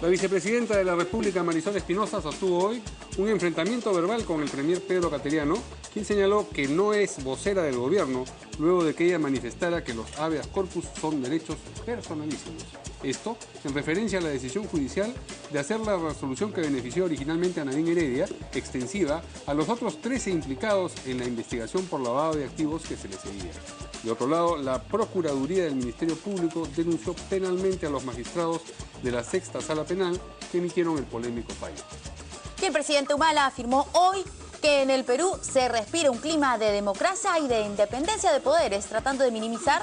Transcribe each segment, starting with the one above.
La vicepresidenta de la República, Marisol Espinosa, sostuvo hoy un enfrentamiento verbal con el premier Pedro Cateriano, quien señaló que no es vocera del gobierno, luego de que ella manifestara que los habeas corpus son derechos personalísimos. Esto en referencia a la decisión judicial de hacer la resolución que benefició originalmente a Nadine Heredia, extensiva a los otros 13 implicados en la investigación por lavado de activos que se le seguía. De otro lado, la Procuraduría del Ministerio Público denunció penalmente a los magistrados de la Sexta Sala Penal que emitieron el polémico fallo. Y el presidente Humala afirmó hoy que en el Perú se respira un clima de democracia y de independencia de poderes, tratando de minimizar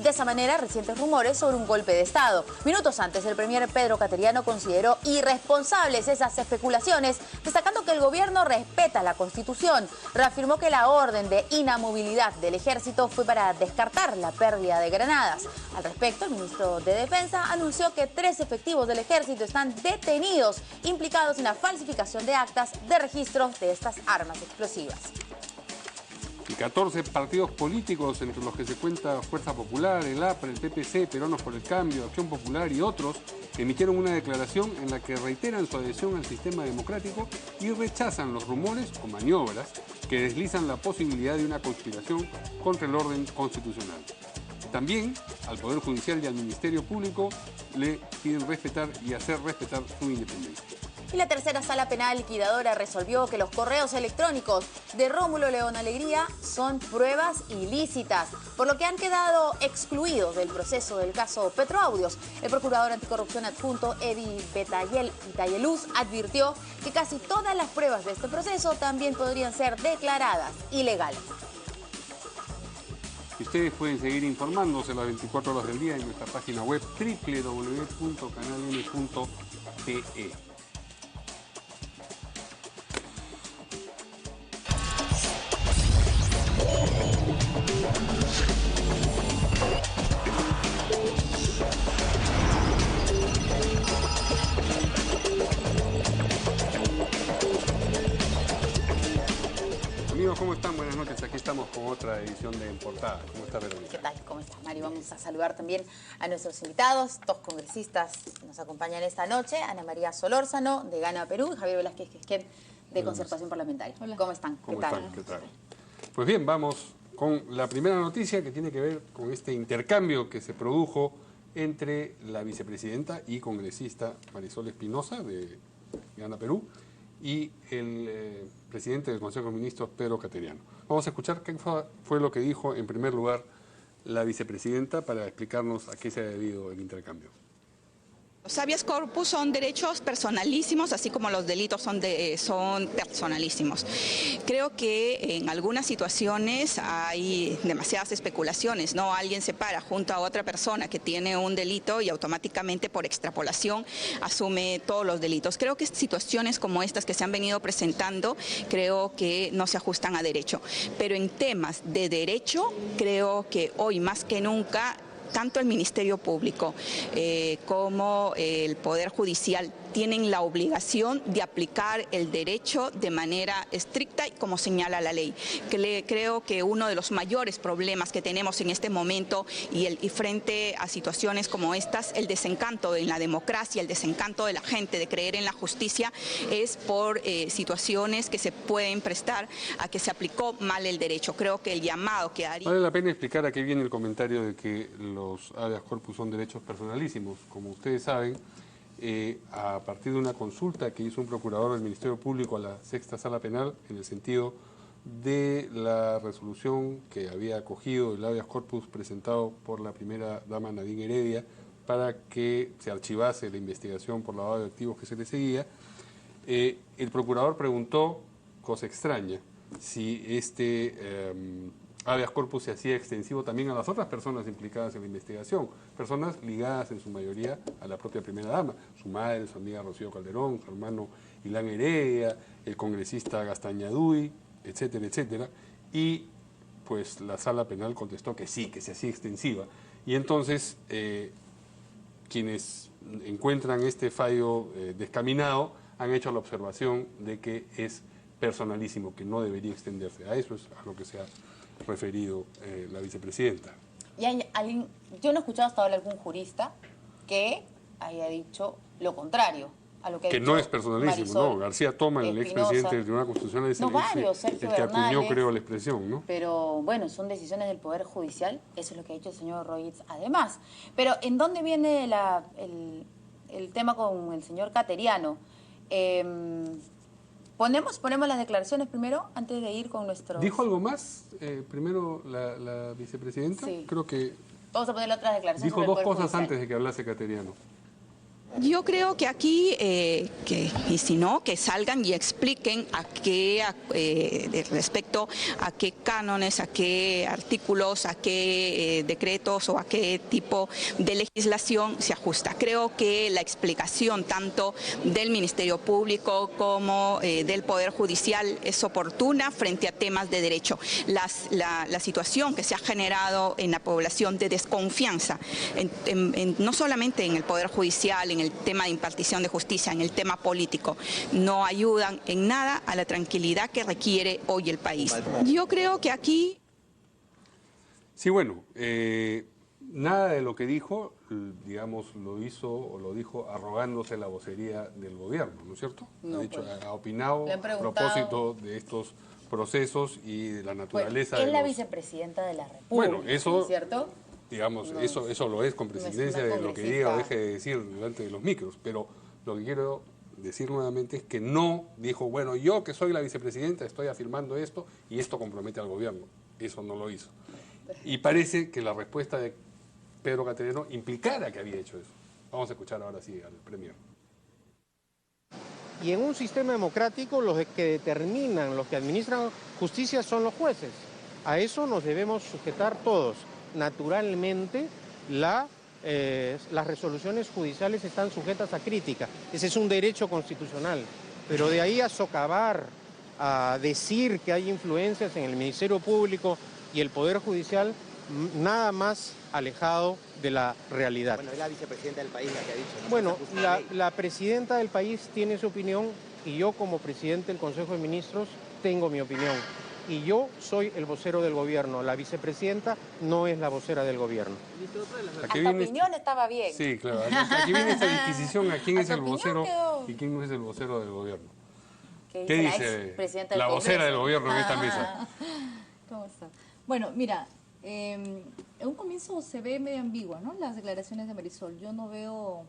de esa manera recientes rumores sobre un golpe de Estado. Minutos antes, el premier Pedro Cateriano consideró irresponsables esas especulaciones, destacando que el gobierno respeta la Constitución. Reafirmó que la orden de inamovilidad del ejército fue para descartar la pérdida de granadas. Al respecto, el ministro de Defensa anunció que 3 efectivos del ejército están detenidos, implicados en la falsificación de actas de registro de estas armas explosivas. Y 14 partidos políticos, entre los que se cuenta Fuerza Popular, el APRA, el PPC, Peruanos por el Cambio, Acción Popular y otros, emitieron una declaración en la que reiteran su adhesión al sistema democrático y rechazan los rumores o maniobras que deslizan la posibilidad de una conspiración contra el orden constitucional. También al Poder Judicial y al Ministerio Público le piden respetar y hacer respetar su independencia. Y la tercera sala penal liquidadora resolvió que los correos electrónicos de Rómulo León Alegría son pruebas ilícitas, por lo que han quedado excluidos del proceso del caso Petroaudios. El procurador anticorrupción adjunto Eddie Betayeluz advirtió que casi todas las pruebas de este proceso también podrían ser declaradas ilegales. Ustedes pueden seguir informándose las 24 horas del día en nuestra página web www.canaln.pe. Amigos, ¿cómo están? Buenas noches. Aquí estamos con otra edición de En Portada. ¿Cómo está, Verónica? ¿Qué tal? ¿Cómo estás, Mari? Vamos a saludar también a nuestros invitados, 2 congresistas que nos acompañan esta noche, Ana María Solórzano, de Gana Perú, y Javier Velázquez Quisquet, de Concertación Parlamentaria. Hola. ¿Cómo están? ¿Cómo están? ¿Qué tal? Pues bien, vamos con la primera noticia que tiene que ver con este intercambio que se produjo entre la vicepresidenta y congresista Marisol Espinosa, de Gana Perú, y el presidente del Consejo de Ministros, Pedro Cateriano. Vamos a escuchar qué fue lo que dijo en primer lugar la vicepresidenta para explicarnos a qué se ha debido el intercambio. Los habeas corpus son derechos personalísimos, así como los delitos son personalísimos. Creo que en algunas situaciones hay demasiadas especulaciones, ¿no? Alguien se para junto a otra persona que tiene un delito y automáticamente por extrapolación asume todos los delitos. Creo que situaciones como estas que se han venido presentando, creo que no se ajustan a derecho. Pero en temas de derecho, creo que hoy más que nunca, tanto el Ministerio Público como el Poder Judicial tienen la obligación de aplicar el derecho de manera estricta y como señala la ley. Creo que uno de los mayores problemas que tenemos en este momento y frente a situaciones como estas, el desencanto en la democracia, el desencanto de la gente de creer en la justicia, es por situaciones que se pueden prestar a que se aplicó mal el derecho. Creo que el llamado que haría... Vale la pena explicar a qué viene el comentario de que los habeas corpus son derechos personalísimos. Como ustedes saben, a partir de una consulta que hizo un procurador del Ministerio Público a la Sexta Sala Penal en el sentido de la resolución que había acogido el habeas corpus presentado por la primera dama Nadine Heredia para que se archivase la investigación por lavado de activos que se le seguía, el procurador preguntó, cosa extraña, si este habeas corpus se hacía extensivo también a las otras personas implicadas en la investigación, personas ligadas en su mayoría a la propia primera dama, su madre, su amiga Rocío Calderón, su hermano Ilán Heredia, el congresista Gastañaduy, etcétera, etcétera, y pues la sala penal contestó que sí, que se hacía extensiva, y entonces quienes encuentran este fallo descaminado han hecho la observación de que es personalísimo, que no debería extenderse. A eso es a lo que se ha referido la vicepresidenta. ¿Y hay alguien, yo no he escuchado hasta ahora algún jurista que haya dicho lo contrario a lo que ha Que dicho no es personalísimo, Marisol ¿no? García Toma, el Espinosa. expresidente del Tribunal Constitucional, es No, varios, el Sergio que acuñó, Bernales. creo, la expresión, ¿no? Pero bueno, son decisiones del Poder Judicial, eso es lo que ha dicho el señor Roitz además. Pero ¿en dónde viene el tema con el señor Cateriano? ¿Ponemos las declaraciones primero, antes de ir con nuestro... ¿Dijo algo más? Primero la vicepresidenta. Sí. Creo que Vamos a poner otras declaraciones. dijo sobre el dos Poder cosas Judicial. antes de que hablase Cateriano. Yo creo que aquí, y si no, que salgan y expliquen respecto a qué cánones, a qué artículos, a qué decretos o a qué tipo de legislación se ajusta. Creo que la explicación tanto del Ministerio Público como del Poder Judicial es oportuna frente a temas de derecho. La situación que se ha generado en la población de desconfianza, no solamente en el Poder Judicial, en el tema de impartición de justicia, en el tema político, no ayudan en nada a la tranquilidad que requiere hoy el país. Yo creo que aquí... Sí, bueno, nada de lo que dijo, digamos, lo hizo o lo dijo arrogándose la vocería del gobierno, ¿no es cierto? No, ha dicho, pues. ha opinado Le han a preguntado. propósito de estos procesos y de la naturaleza Es de la los... vicepresidenta de la República, Bueno, eso... ¿cierto? Digamos, No, eso lo es con no es presidencia una de lo que congresista. diga o deje de decir delante de los micros, pero lo que quiero decir nuevamente es que no dijo, bueno, yo que soy la vicepresidenta estoy afirmando esto y esto compromete al gobierno. Eso no lo hizo. Y parece que la respuesta de Pedro Cateriano implicara que había hecho eso. Vamos a escuchar ahora sí al premier. Y en un sistema democrático los que determinan, los que administran justicia son los jueces. A eso nos debemos sujetar todos. Naturalmente, las resoluciones judiciales están sujetas a crítica. Ese es un derecho constitucional. Pero de ahí a socavar, a decir que hay influencias en el Ministerio Público y el Poder Judicial, nada más alejado de la realidad. Bueno, es la vicepresidenta del país la que ha dicho, ¿no? Bueno, la presidenta del país tiene su opinión y yo como presidente del Consejo de Ministros tengo mi opinión. Y yo soy el vocero del gobierno, la vicepresidenta no es la vocera del gobierno. Hasta opinión estaba bien. Sí, claro. Aquí viene esta disquisición a quién es Hasta el opinión vocero quedó. y quién no es el vocero del gobierno. ¿Qué ¿Qué la dice expresidenta del la vocera del Congreso? gobierno en esta mesa? ¿Cómo está? Bueno, mira, en un comienzo se ve medio ambigua, ¿no? Las declaraciones de Marisol. Yo no veo,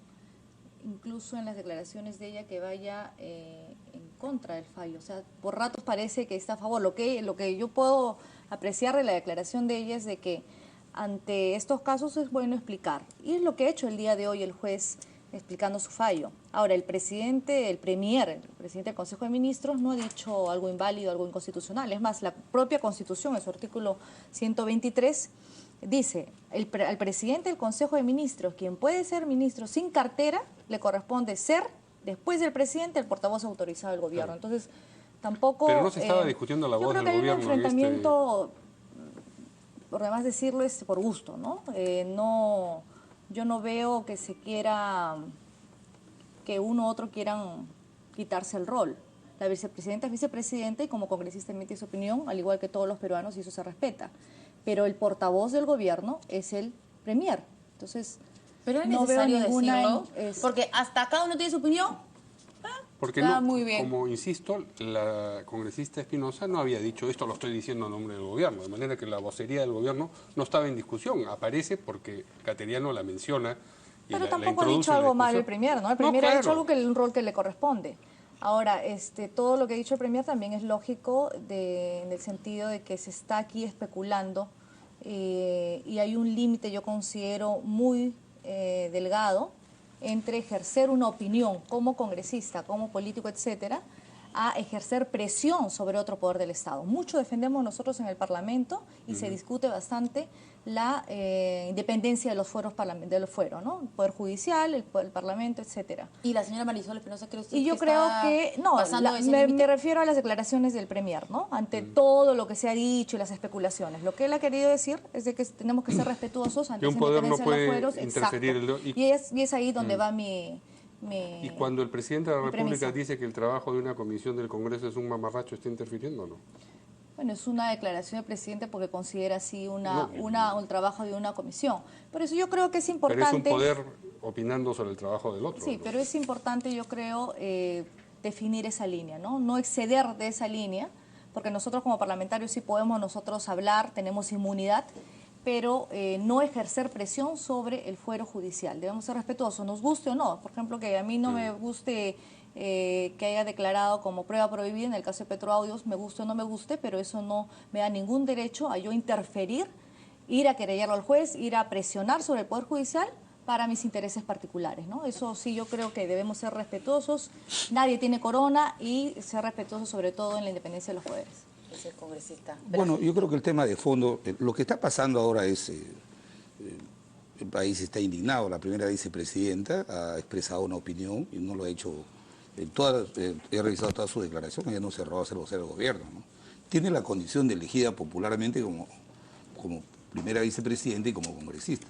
incluso en las declaraciones de ella, que vaya en contra del fallo. O sea, por ratos parece que está a favor. Lo que yo puedo apreciar de la declaración de ella es de que ante estos casos es bueno explicar. Y es lo que ha hecho el día de hoy el juez explicando su fallo. Ahora, el presidente del Consejo de Ministros no ha dicho algo inválido, algo inconstitucional. Es más, la propia Constitución, en su artículo 123, dice, al presidente del Consejo de Ministros, quien puede ser ministro sin cartera, le corresponde ser, después del presidente, el portavoz autorizado del gobierno. Claro. Entonces, tampoco... Pero no se estaba discutiendo la voz del gobierno. Yo creo que hay un enfrentamiento, por demás decirlo, es por gusto, ¿no? Yo no veo que se quiera, que uno u otro quieran quitarse el rol. La vicepresidenta es vicepresidenta y como congresista emite su opinión, al igual que todos los peruanos, y eso se respeta. Pero el portavoz del gobierno es el premier. Entonces, Pero es no necesario veo ninguna... decirlo, porque hasta cada uno tiene su opinión. Porque Está no, muy bien. como insisto, la congresista Espinosa no había dicho esto, lo estoy diciendo en nombre del gobierno, de manera que la vocería del gobierno no estaba en discusión, aparece porque Cateriano la menciona y Pero la tampoco ha introduce dicho en la algo mal el discusión. premier, ¿no? El premier ha claro. dicho algo que un rol que le corresponde. Ahora, todo lo que ha dicho el premier también es lógico en el sentido de que se está aquí especulando y hay un límite, yo considero, muy delgado entre ejercer una opinión como congresista, como político, etcétera, a ejercer presión sobre otro poder del Estado. Mucho defendemos nosotros en el Parlamento y se discute bastante la independencia de los fueros, ¿no? El Poder Judicial, el Parlamento, etcétera. Y la señora Marisol Espinosa creo Y yo creo que, no, me refiero a las declaraciones del premier, ¿no? Ante todo lo que se ha dicho y las especulaciones. Lo que él ha querido decir es de que tenemos que ser respetuosos ante Que un esa poder no independencia de puede los fueros. interferir. Exacto. Y es ahí donde va mi Y cuando el presidente de la mi República premisa. dice que el trabajo de una comisión del Congreso es un mamarracho, ¿está interfiriendo o no? Bueno, es una declaración del presidente porque considera así un trabajo de una comisión. Por eso yo creo que es importante... Pero es un poder opinando sobre el trabajo del otro. Sí, pero es importante, yo creo, definir esa línea, ¿no? No exceder de esa línea, porque nosotros como parlamentarios sí podemos nosotros hablar, tenemos inmunidad, pero no ejercer presión sobre el fuero judicial. Debemos ser respetuosos, nos guste o no. Por ejemplo, que a mí no me guste que haya declarado como prueba prohibida en el caso de Petroaudios, me guste o no me guste, pero eso no me da ningún derecho a yo interferir, ir a querellarlo al juez, ir a presionar sobre el Poder Judicial para mis intereses particulares, ¿no? Eso sí, yo creo que debemos ser respetuosos, nadie tiene corona, y ser respetuosos sobre todo en la independencia de los poderes. Es el congresista. Bueno, yo creo que el tema de fondo, lo que está pasando ahora es, el país está indignado, la primera vicepresidenta ha expresado una opinión y no lo ha hecho, he revisado todas sus declaraciones, ella no cerró a ser vocero del gobierno, ¿no? Tiene la condición de elegida popularmente como primera vicepresidenta y como congresista.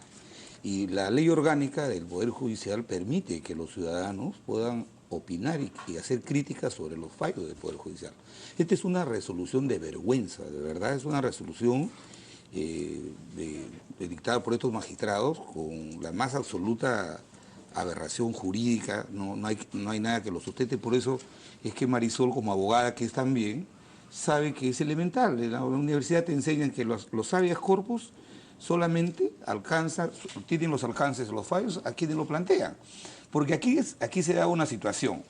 Y la ley orgánica del Poder Judicial permite que los ciudadanos puedan opinar y hacer críticas sobre los fallos del Poder Judicial. Esta es una resolución de vergüenza, de verdad, es una resolución dictada por estos magistrados con la más absoluta aberración jurídica, no hay nada que lo sustente. Por eso es que Marisol, como abogada que es también, sabe que es elemental. En la universidad te enseñan que los habeas corpus solamente tienen los alcances de los fallos a quienes lo plantean. Porque aquí se da una situación.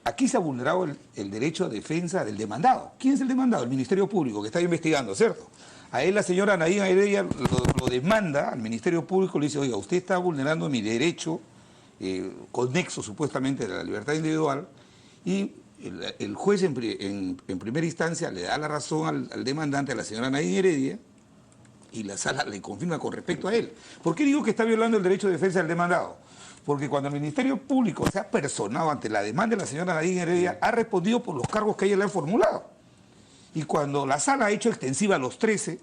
Aquí se ha vulnerado el derecho a defensa del demandado. ¿Quién es el demandado? El Ministerio Público, que está investigando, ¿cierto? A él la señora Nadine Heredia lo demanda al Ministerio Público, le dice, oiga, usted está vulnerando mi derecho, conexo supuestamente de la libertad individual, y el juez en primera instancia le da la razón al demandante, a la señora Nadine Heredia, y la sala le confirma con respecto a él. ¿Por qué digo que está violando el derecho de defensa del demandado? Porque cuando el Ministerio Público se ha personado ante la demanda de la señora Nadine Heredia, ha respondido por los cargos que ella le ha formulado. Y cuando la sala ha hecho extensiva a los 13,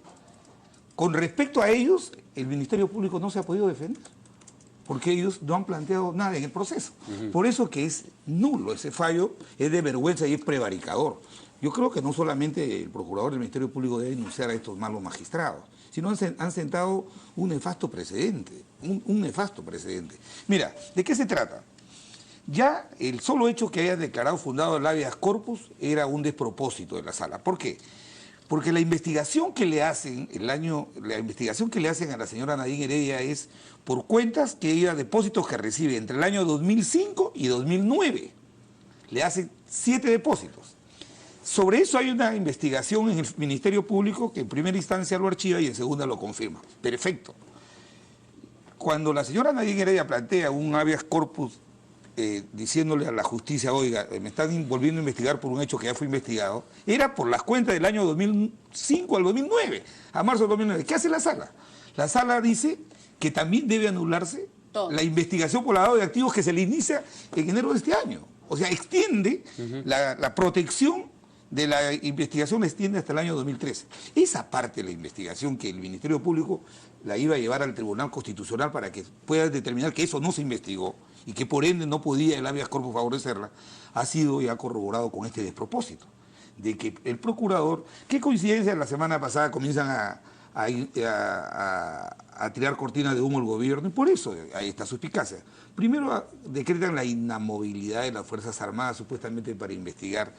con respecto a ellos, el Ministerio Público no se ha podido defender, porque ellos no han planteado nada en el proceso. Por eso que es nulo ese fallo, es de vergüenza y es prevaricador. Yo creo que no solamente el procurador del Ministerio Público debe denunciar a estos malos magistrados, sino han sentado un nefasto precedente, un nefasto precedente. Mira, ¿de qué se trata? Ya el solo hecho que haya declarado fundado el habeas corpus era un despropósito de la sala. ¿Por qué? Porque la investigación que le hacen a la señora Nadine Heredia es por cuentas que ella, depósitos que recibe entre el año 2005 y 2009. Le hacen 7 depósitos. Sobre eso hay una investigación en el Ministerio Público que en primera instancia lo archiva y en segunda lo confirma. Perfecto. Cuando la señora Nadine Heredia plantea un habeas corpus diciéndole a la justicia, oiga, me están volviendo a investigar por un hecho que ya fue investigado, era por las cuentas del año 2005 al 2009, a marzo del 2009. ¿Qué hace la sala? La sala dice que también debe anularse la investigación por lavado de activos que se le inicia en enero de este año. O sea, extiende la protección de la investigación, extiende hasta el año 2013. Esa parte de la investigación que el Ministerio Público la iba a llevar al Tribunal Constitucional para que pueda determinar que eso no se investigó y que por ende no podía el habeas corpus favorecerla, ha sido ya corroborado con este despropósito. De que el procurador, qué coincidencia, la semana pasada comienzan a tirar cortinas de humo el gobierno, y por eso hay esta suspicacia. Primero decretan la inamovilidad de las Fuerzas Armadas supuestamente para investigar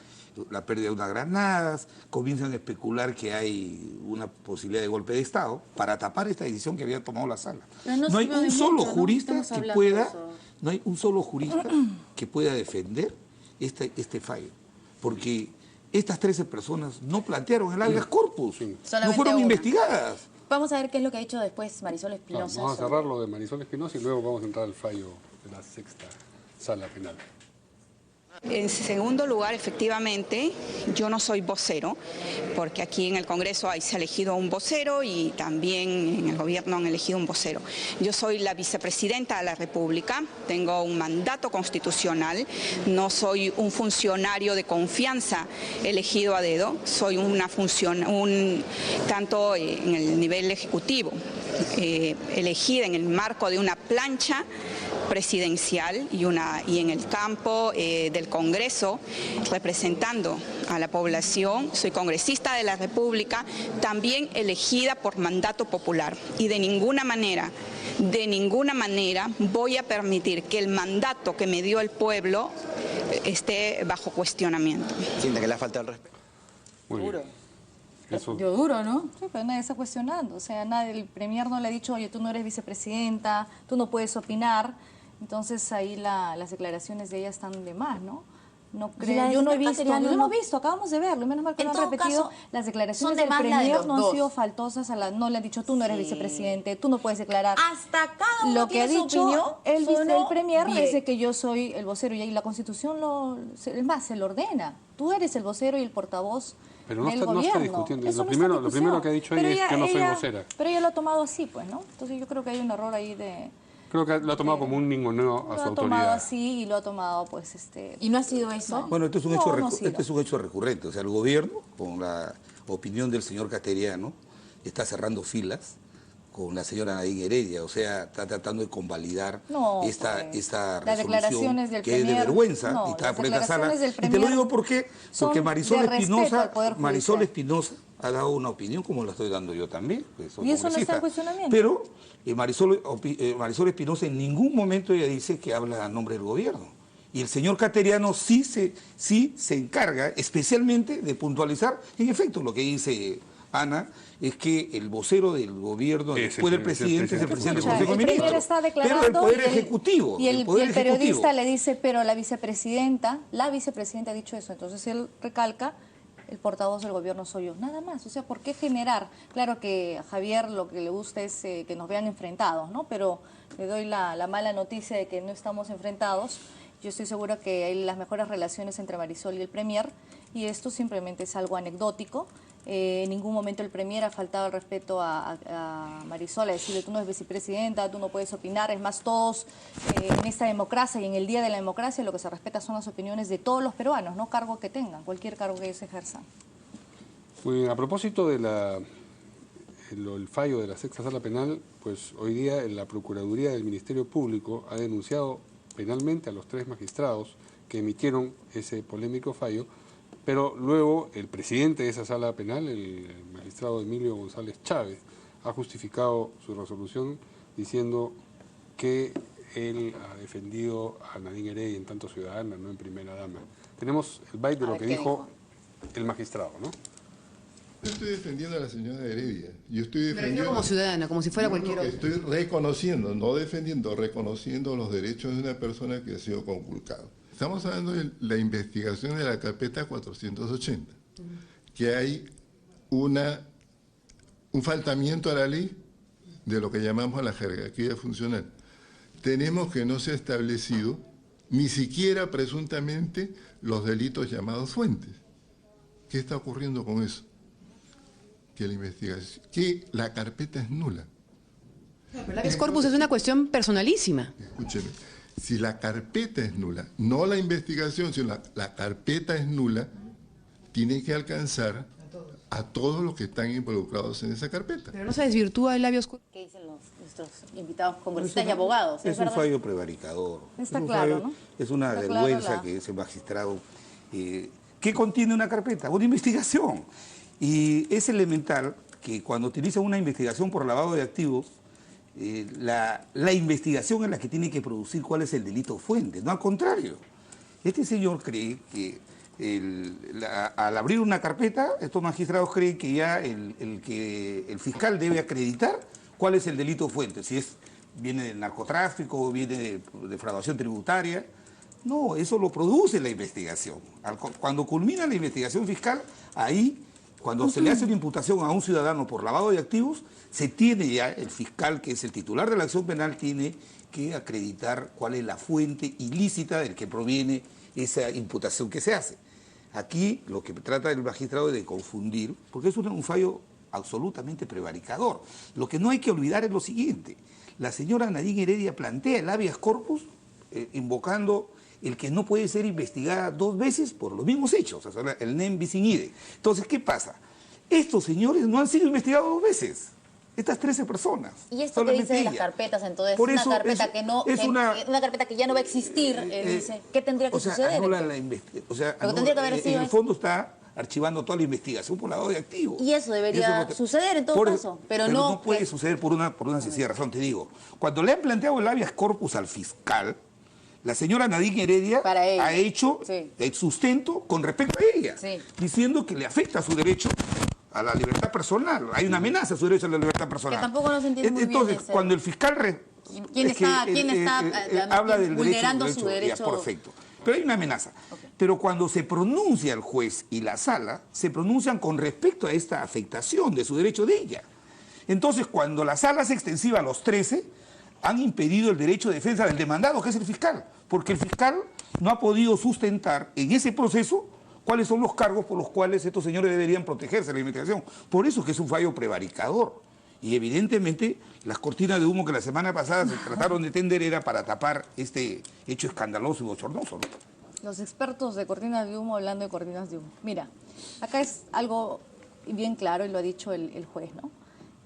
la pérdida de unas granadas, comienzan a especular que hay una posibilidad de golpe de Estado para tapar esta decisión que había tomado la sala. No hay un solo jurista que pueda defender este fallo, porque estas 13 personas no plantearon el habeas corpus, no fueron investigadas. Vamos a ver qué es lo que ha dicho después Marisol Espinosa. Vamos a cerrar lo de Marisol Espinosa y luego vamos a entrar al fallo de la sexta sala penal. En segundo lugar, efectivamente, yo no soy vocero, porque aquí en el Congreso se ha elegido un vocero y también en el gobierno han elegido un vocero. Yo soy la vicepresidenta de la República, tengo un mandato constitucional, no soy un funcionario de confianza elegido a dedo, soy una función, tanto en el nivel ejecutivo, elegida en el marco de una plancha presidencial y en el campo del Congreso, representando a la población. Soy congresista de la República, también elegida por mandato popular, y de ninguna manera voy a permitir que el mandato que me dio el pueblo esté bajo cuestionamiento. Siente que le ha faltado el respeto. Muy bien. Eso. Yo duro, ¿no? Sí, pero nadie está cuestionando. O sea, el premier no le ha dicho, oye, tú no eres vicepresidenta, tú no puedes opinar. Entonces ahí las declaraciones de ella están de más, ¿no? No creo, yo no he visto, lo hemos visto, acabamos de verlo, menos mal que lo han repetido. Las declaraciones del premier no han sido faltosas, no le han dicho, tú no eres vicepresidente, tú no puedes declarar. Hasta cada uno lo que ha tiene su dicho opinión, el premier bien. es de que yo soy el vocero, y ahí la Constitución es más, se lo ordena. Tú eres el vocero y el portavoz. Pero no del está gobierno. discutiendo. Eso Lo primero que ha dicho ella es que no soy vocera. Pero ella lo ha tomado así, pues, ¿no? Entonces yo creo que hay un error ahí de... Creo que lo ha tomado como un ninguneo a su Lo ha autoridad. tomado así y lo ha tomado, pues, ¿Y no ha sido eso? Bueno, esto es un, No, hecho, no ha sido. este es un hecho recurrente. O sea, el gobierno, con la opinión del señor Cateriano, está cerrando filas con la señora Nadine Heredia. O sea, está tratando de convalidar esta las resolución declaraciones del que es de premier, vergüenza no, y está las por esta sala. declaraciones del Y te lo digo premier porque Marisol de respeto al Poder Judicial. Espinosa ha dado una opinión como la estoy dando yo también. Pues, soy Y eso no está en congresista. cuestionamiento. Pero Marisol Espinosa en ningún momento ella dice que habla a nombre del gobierno. Y el señor Cateriano sí se encarga especialmente de puntualizar, en efecto, lo que dice Ana, es que el vocero del gobierno, después del presidente, es el presidente del Consejo de Ministros. Está declarando, pero el Poder Ejecutivo. Y el periodista Ejecutivo. le dice, pero la vicepresidenta ha dicho eso. Entonces él recalca, el portavoz del gobierno soy yo. Nada más. O sea, ¿por qué generar? Claro que a Javier lo que le gusta es que nos vean enfrentados, ¿no? Pero le doy la mala noticia de que no estamos enfrentados. Yo estoy segura que hay las mejores relaciones entre Marisol y el premier, y esto simplemente es algo anecdótico. En ningún momento el premier ha faltado el respeto a Marisol, a decirle, tú no eres vicepresidenta, tú no puedes opinar. Es más, todos en esta democracia y en el Día de la Democracia lo que se respeta son las opiniones de todos los peruanos, no cargo que tengan, cualquier cargo que ellos ejerzan. Muy bien, a propósito de el fallo de la Sexta Sala Penal, pues hoy día la Procuraduría del Ministerio Público ha denunciado penalmente a los 3 magistrados que emitieron ese polémico fallo, pero luego el presidente de esa sala penal, el magistrado Emilio González Chávez, ha justificado su resolución diciendo que él ha defendido a Nadine Heredia en tanto ciudadana, no en primera dama. Tenemos el byte de lo que dijo el magistrado, ¿no? Yo estoy defendiendo a la señora Heredia. Yo estoy defendiendo... Pero como ciudadana, como si fuera cualquier otro. Estoy reconociendo, no defendiendo, reconociendo los derechos de una persona que ha sido conculcada. Estamos hablando de la investigación de la carpeta 480, que hay un faltamiento a la ley de lo que llamamos la jerarquía funcional. Tenemos que no se ha establecido ni siquiera presuntamente los delitos llamados fuentes. ¿Qué está ocurriendo con eso? Que la carpeta es nula. Pero el habeas corpus es una cuestión personalísima. Escúcheme, si la carpeta es nula, no la investigación, sino la carpeta es nula, tiene que alcanzar a todos los que están involucrados en esa carpeta. Pero no se desvirtúa el habeas corpus. ¿Qué dicen nuestros invitados congresistas y abogados? Es un fallo prevaricador. Está claro, ¿no? Es una Está vergüenza claro que ese magistrado... ¿Qué contiene una carpeta? Una investigación. Y es elemental que cuando utilizan una investigación por lavado de activos, la investigación es la que tiene que producir cuál es el delito fuente, no al contrario. Este señor cree que al abrir una carpeta, estos magistrados creen que ya el fiscal debe acreditar cuál es el delito fuente, si viene del narcotráfico, viene de defraudación tributaria. No, eso lo produce la investigación. Cuando culmina la investigación fiscal, ahí, cuando se le hace una imputación a un ciudadano por lavado de activos, se tiene ya, el fiscal, que es el titular de la acción penal, tiene que acreditar cuál es la fuente ilícita del que proviene esa imputación que se hace. Aquí lo que trata el magistrado es de confundir, porque es un fallo absolutamente prevaricador. Lo que no hay que olvidar es lo siguiente: la señora Nadine Heredia plantea el habeas corpus invocando el que no puede ser investigada 2 veces por los mismos hechos, o sea, el nem bis in idem. Entonces, ¿qué pasa? Estos señores no han sido investigados 2 veces. Estas 13 personas. ¿Y esto que dice de las ella. carpetas, entonces? Por Una eso carpeta es- que no, es una carpeta que ya no va a existir, dice. ¿Qué tendría que o sea, suceder? anula la investigación. O sea, Lo que tendría que haber sido en el es- fondo está archivando toda la investigación por lado de activo. Y eso debería suceder en todo caso, pero no puede que- suceder por una sencilla razón, te digo. Cuando le han planteado el habeas corpus al fiscal, la señora Nadine Heredia Para ella. ha hecho Sí. el sustento con respecto a ella, Sí. diciendo que le afecta su derecho a la libertad personal. Hay una amenaza a su derecho a la libertad personal. Que tampoco no se entiende muy bien Entonces, ese- cuando el fiscal ¿Quién es que, está habla del vulnerando derecho, su derecho? ya, perfecto. Pero hay una amenaza. Pero cuando se pronuncia el juez y la sala, se pronuncian con respecto a esta afectación de su derecho de ella. Entonces, cuando la sala es extensiva a los 13, han impedido el derecho de defensa del demandado, que es el fiscal, porque el fiscal no ha podido sustentar en ese proceso cuáles son los cargos por los cuales estos señores deberían protegerse de la investigación. Por eso es que es un fallo prevaricador. Y evidentemente las cortinas de humo que la semana pasada se trataron de tender era para tapar este hecho escandaloso y bochornoso, ¿no? Los expertos de cortinas de humo hablando de cortinas de humo. Mira, acá es algo bien claro y lo ha dicho el juez, ¿no?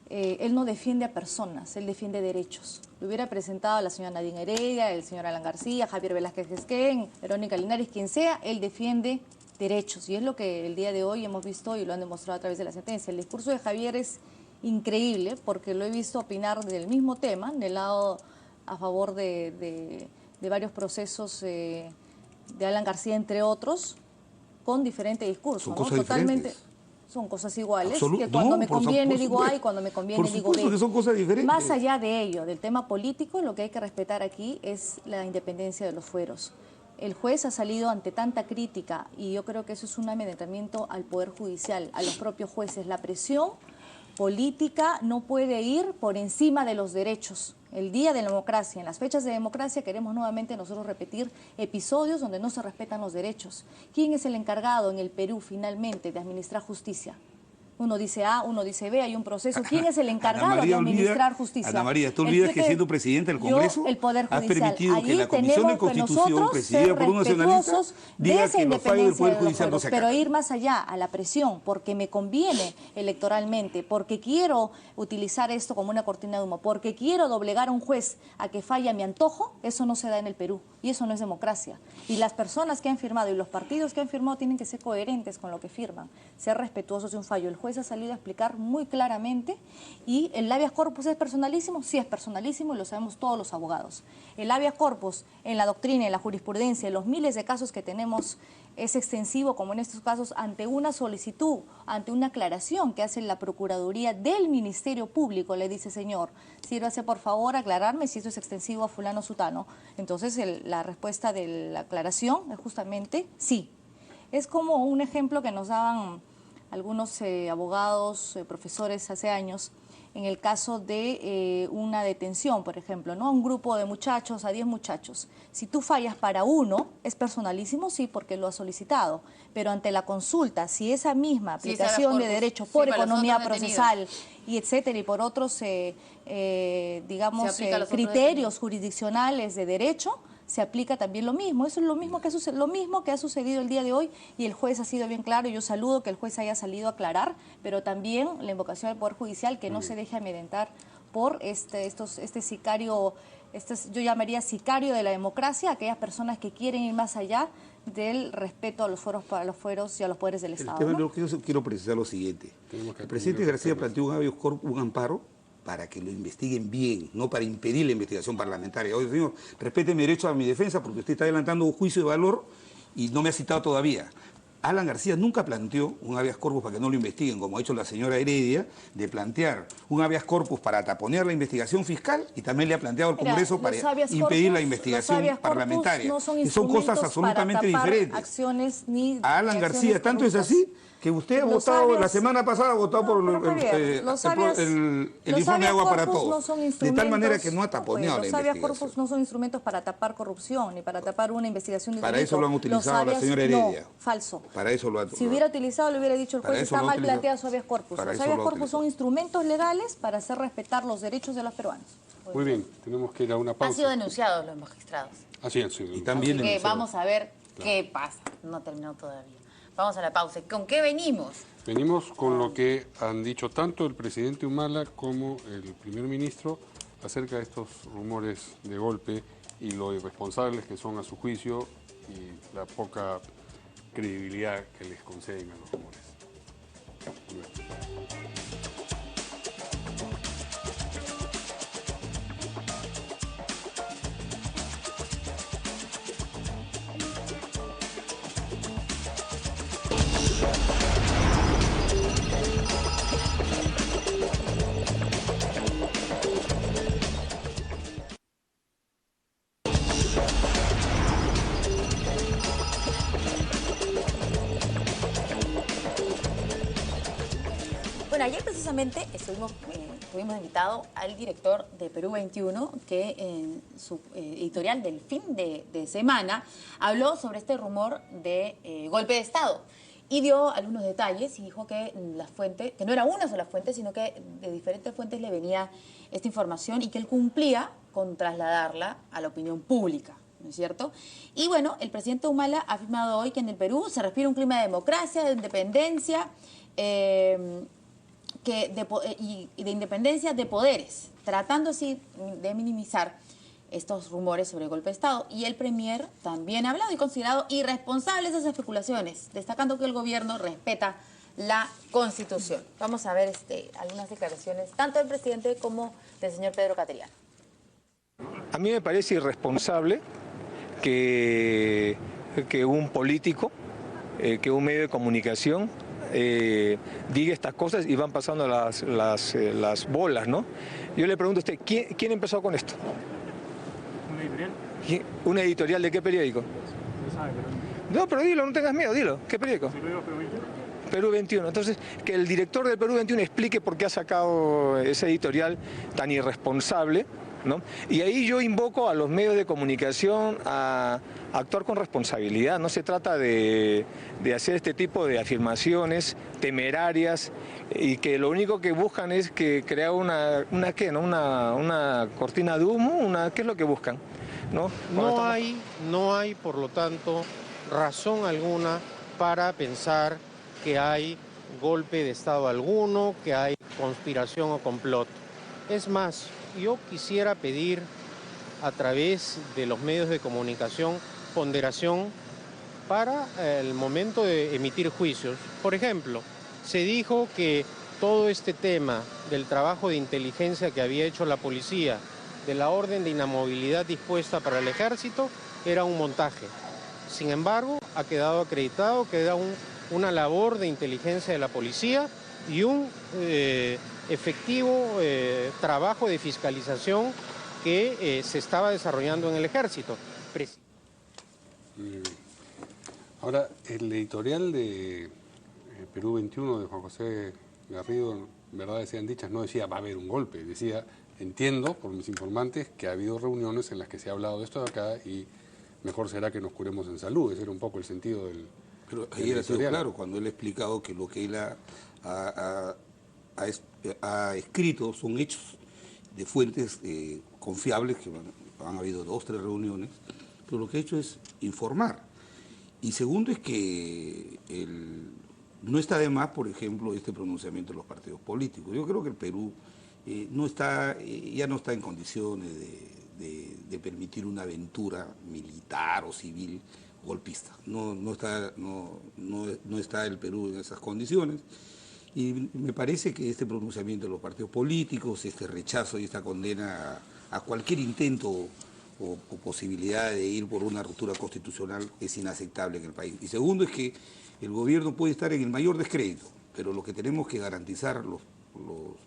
Él no defiende a personas, él defiende derechos. Lo hubiera presentado a la señora Nadine Heredia, el señor Alan García, Javier Velázquez Esquén, Verónica Linares, quien sea, él defiende derechos. Y es lo que el día de hoy hemos visto y lo han demostrado a través de la sentencia. El discurso de Javier es increíble porque lo he visto opinar del mismo tema, del lado a favor de varios procesos de Alan García, entre otros, con diferente discurso. Son ¿no? cosas diferentes. Son cosas iguales, Absolut- que cuando no, me por conviene digo supuesto. A y cuando me conviene Por digo B. supuesto que son cosas diferentes. Más allá de ello, del tema político, lo que hay que respetar aquí es la independencia de los fueros. El juez ha salido ante tanta crítica y yo creo que eso es un amedrentamiento al Poder Judicial, a los propios jueces. La presión política no puede ir por encima de los derechos. El día de la democracia, en las fechas de democracia, queremos nuevamente nosotros repetir episodios donde no se respetan los derechos. ¿Quién es el encargado en el Perú finalmente de administrar justicia? Uno dice A, uno dice B, hay un proceso. ¿Quién es el encargado de administrar justicia? Ana María, tú olvidas que siendo presidente del Congreso el Poder has Judicial. permitido que la Comisión de Constitución, presidida por un nacionalista, diga que los fallos del Poder Judicial no se Pero acatan. ir más allá, a la presión, porque me conviene electoralmente, porque quiero utilizar esto como una cortina de humo, porque quiero doblegar a un juez a que falle a mi antojo, eso no se da en el Perú y eso no es democracia. Y las personas que han firmado y los partidos que han firmado tienen que ser coherentes con lo que firman, ser respetuosos de un fallo. El juez ha salido a explicar muy claramente y el habeas corpus es personalísimo, sí es personalísimo y lo sabemos todos los abogados. El habeas corpus en la doctrina, en la jurisprudencia, en los miles de casos que tenemos es extensivo, como en estos casos, ante una solicitud, ante una aclaración que hace la Procuraduría del Ministerio Público, le dice, señor, sírvase por favor a aclararme si esto es extensivo a fulano sutano. Entonces la respuesta de la aclaración es justamente sí. Es como un ejemplo que nos daban algunos abogados, profesores hace años, en el caso de una detención, por ejemplo, ¿no? Un grupo de muchachos, a 10 muchachos. Si tú fallas para uno, es personalísimo, sí, porque lo has solicitado. Pero ante la consulta, si esa misma aplicación de derecho por economía procesal y etcétera, y por otros, digamos, criterios jurisdiccionales de derecho, se aplica también lo mismo. Eso es lo mismo que ha sucedido el día de hoy y el juez ha sido bien claro. Yo saludo que el juez haya salido a aclarar, pero también la invocación al Poder Judicial que no se deje amedrentar por este sicario, yo llamaría sicario de la democracia, aquellas personas que quieren ir más allá del respeto a los fueros y a los poderes del Estado. El tema de lo que yo quiero precisar lo siguiente. El presidente García planteó un habeas corpus, un amparo, para que lo investiguen bien, no para impedir la investigación parlamentaria. Oye, señor, respete mi derecho a mi defensa porque usted está adelantando un juicio de valor y no me ha citado todavía. Alan García nunca planteó un habeas corpus para que no lo investiguen, como ha hecho la señora Heredia, de plantear un habeas corpus para taponear la investigación fiscal y también le ha planteado al Congreso para impedir la investigación parlamentaria. No son cosas absolutamente diferentes. Acciones ni a Alan García, tanto es así que usted ha votado, la semana pasada ha votado por el informe de agua para todos. De tal manera que no ha taponeado la investigación. Los habeas corpus no son instrumentos para tapar corrupción ni para tapar una investigación de Para delito. eso lo han utilizado la señora Heredia. No, falso. Para eso lo ha Si hubiera utilizado, le hubiera dicho el juez, está mal planteado su habeas corpus. Los habeas corpus son instrumentos legales para hacer respetar los derechos de los peruanos. Muy bien, tenemos que ir a una pausa. Han sido denunciados los magistrados. Así es, sí. Y también Así que vamos a ver qué pasa. No ha terminado todavía. Vamos a la pausa. ¿Con qué venimos? Venimos con lo que han dicho tanto el presidente Humala como el primer ministro acerca de estos rumores de golpe y lo irresponsables que son a su juicio y la poca credibilidad que les conceden a los rumores. Bueno, ayer precisamente tuvimos invitado al director de Perú 21, que en su editorial del fin de semana habló sobre este rumor de golpe de Estado y dio algunos detalles y dijo que la fuente, que no era una sola fuente, sino que de diferentes fuentes le venía esta información y que él cumplía con trasladarla a la opinión pública, ¿no es cierto? Y bueno, el presidente Humala ha afirmado hoy que en el Perú se respira un clima de democracia, de independencia, y de independencia de poderes, tratando así de minimizar estos rumores sobre el golpe de Estado. Y el premier también ha hablado y considerado irresponsables esas especulaciones, destacando que el gobierno respeta la Constitución. Vamos a ver algunas declaraciones, tanto del presidente como del señor Pedro Cateriano. A mí me parece irresponsable que un político, que un medio de comunicación diga estas cosas y van pasando las bolas, ¿no? Yo le pregunto a usted, ¿quién empezó con esto? ¿Una editorial? ¿Una editorial de qué periódico? No sabe, pero... No, pero dilo, no tengas miedo, dilo. ¿Qué periódico? Perú 21. Entonces, que el director del Perú 21 explique por qué ha sacado ese editorial tan irresponsable, ¿no? Y ahí yo invoco a los medios de comunicación a actuar con responsabilidad. No se trata de hacer este tipo de afirmaciones temerarias y que lo único que buscan es que crear una cortina de humo, ¿qué es lo que buscan? No hay, por lo tanto, razón alguna para pensar que hay golpe de Estado alguno, que hay conspiración o complot. Es más, yo quisiera pedir a través de los medios de comunicación ponderación para el momento de emitir juicios. Por ejemplo, se dijo que todo este tema del trabajo de inteligencia que había hecho la policía, de la orden de inamovilidad dispuesta para el ejército, era un montaje. Sin embargo, ha quedado acreditado que era una labor de inteligencia de la policía y un efectivo trabajo de fiscalización que se estaba desarrollando en el ejército. Ahora, el editorial de Perú 21 de Juan José Garrido, verdades sean dichas, no decía va a haber un golpe, decía entiendo por mis informantes que ha habido reuniones en las que se ha hablado de esto de acá y mejor será que nos curemos en salud. Ese era un poco el sentido del... Pero ayer ha sido claro cuando él ha explicado que lo que él ha escrito son hechos de fuentes confiables, que han habido 2 o 3 reuniones, pero lo que ha hecho es informar. Y segundo es que no está de más, por ejemplo, este pronunciamiento de los partidos políticos. Yo creo que el Perú ya no está en condiciones de permitir una aventura militar o civil golpista. No está el Perú en esas condiciones. Y me parece que este pronunciamiento de los partidos políticos, este rechazo y esta condena a cualquier intento o posibilidad de ir por una ruptura constitucional es inaceptable en el país. Y segundo es que el gobierno puede estar en el mayor descrédito, pero lo que tenemos que garantizar los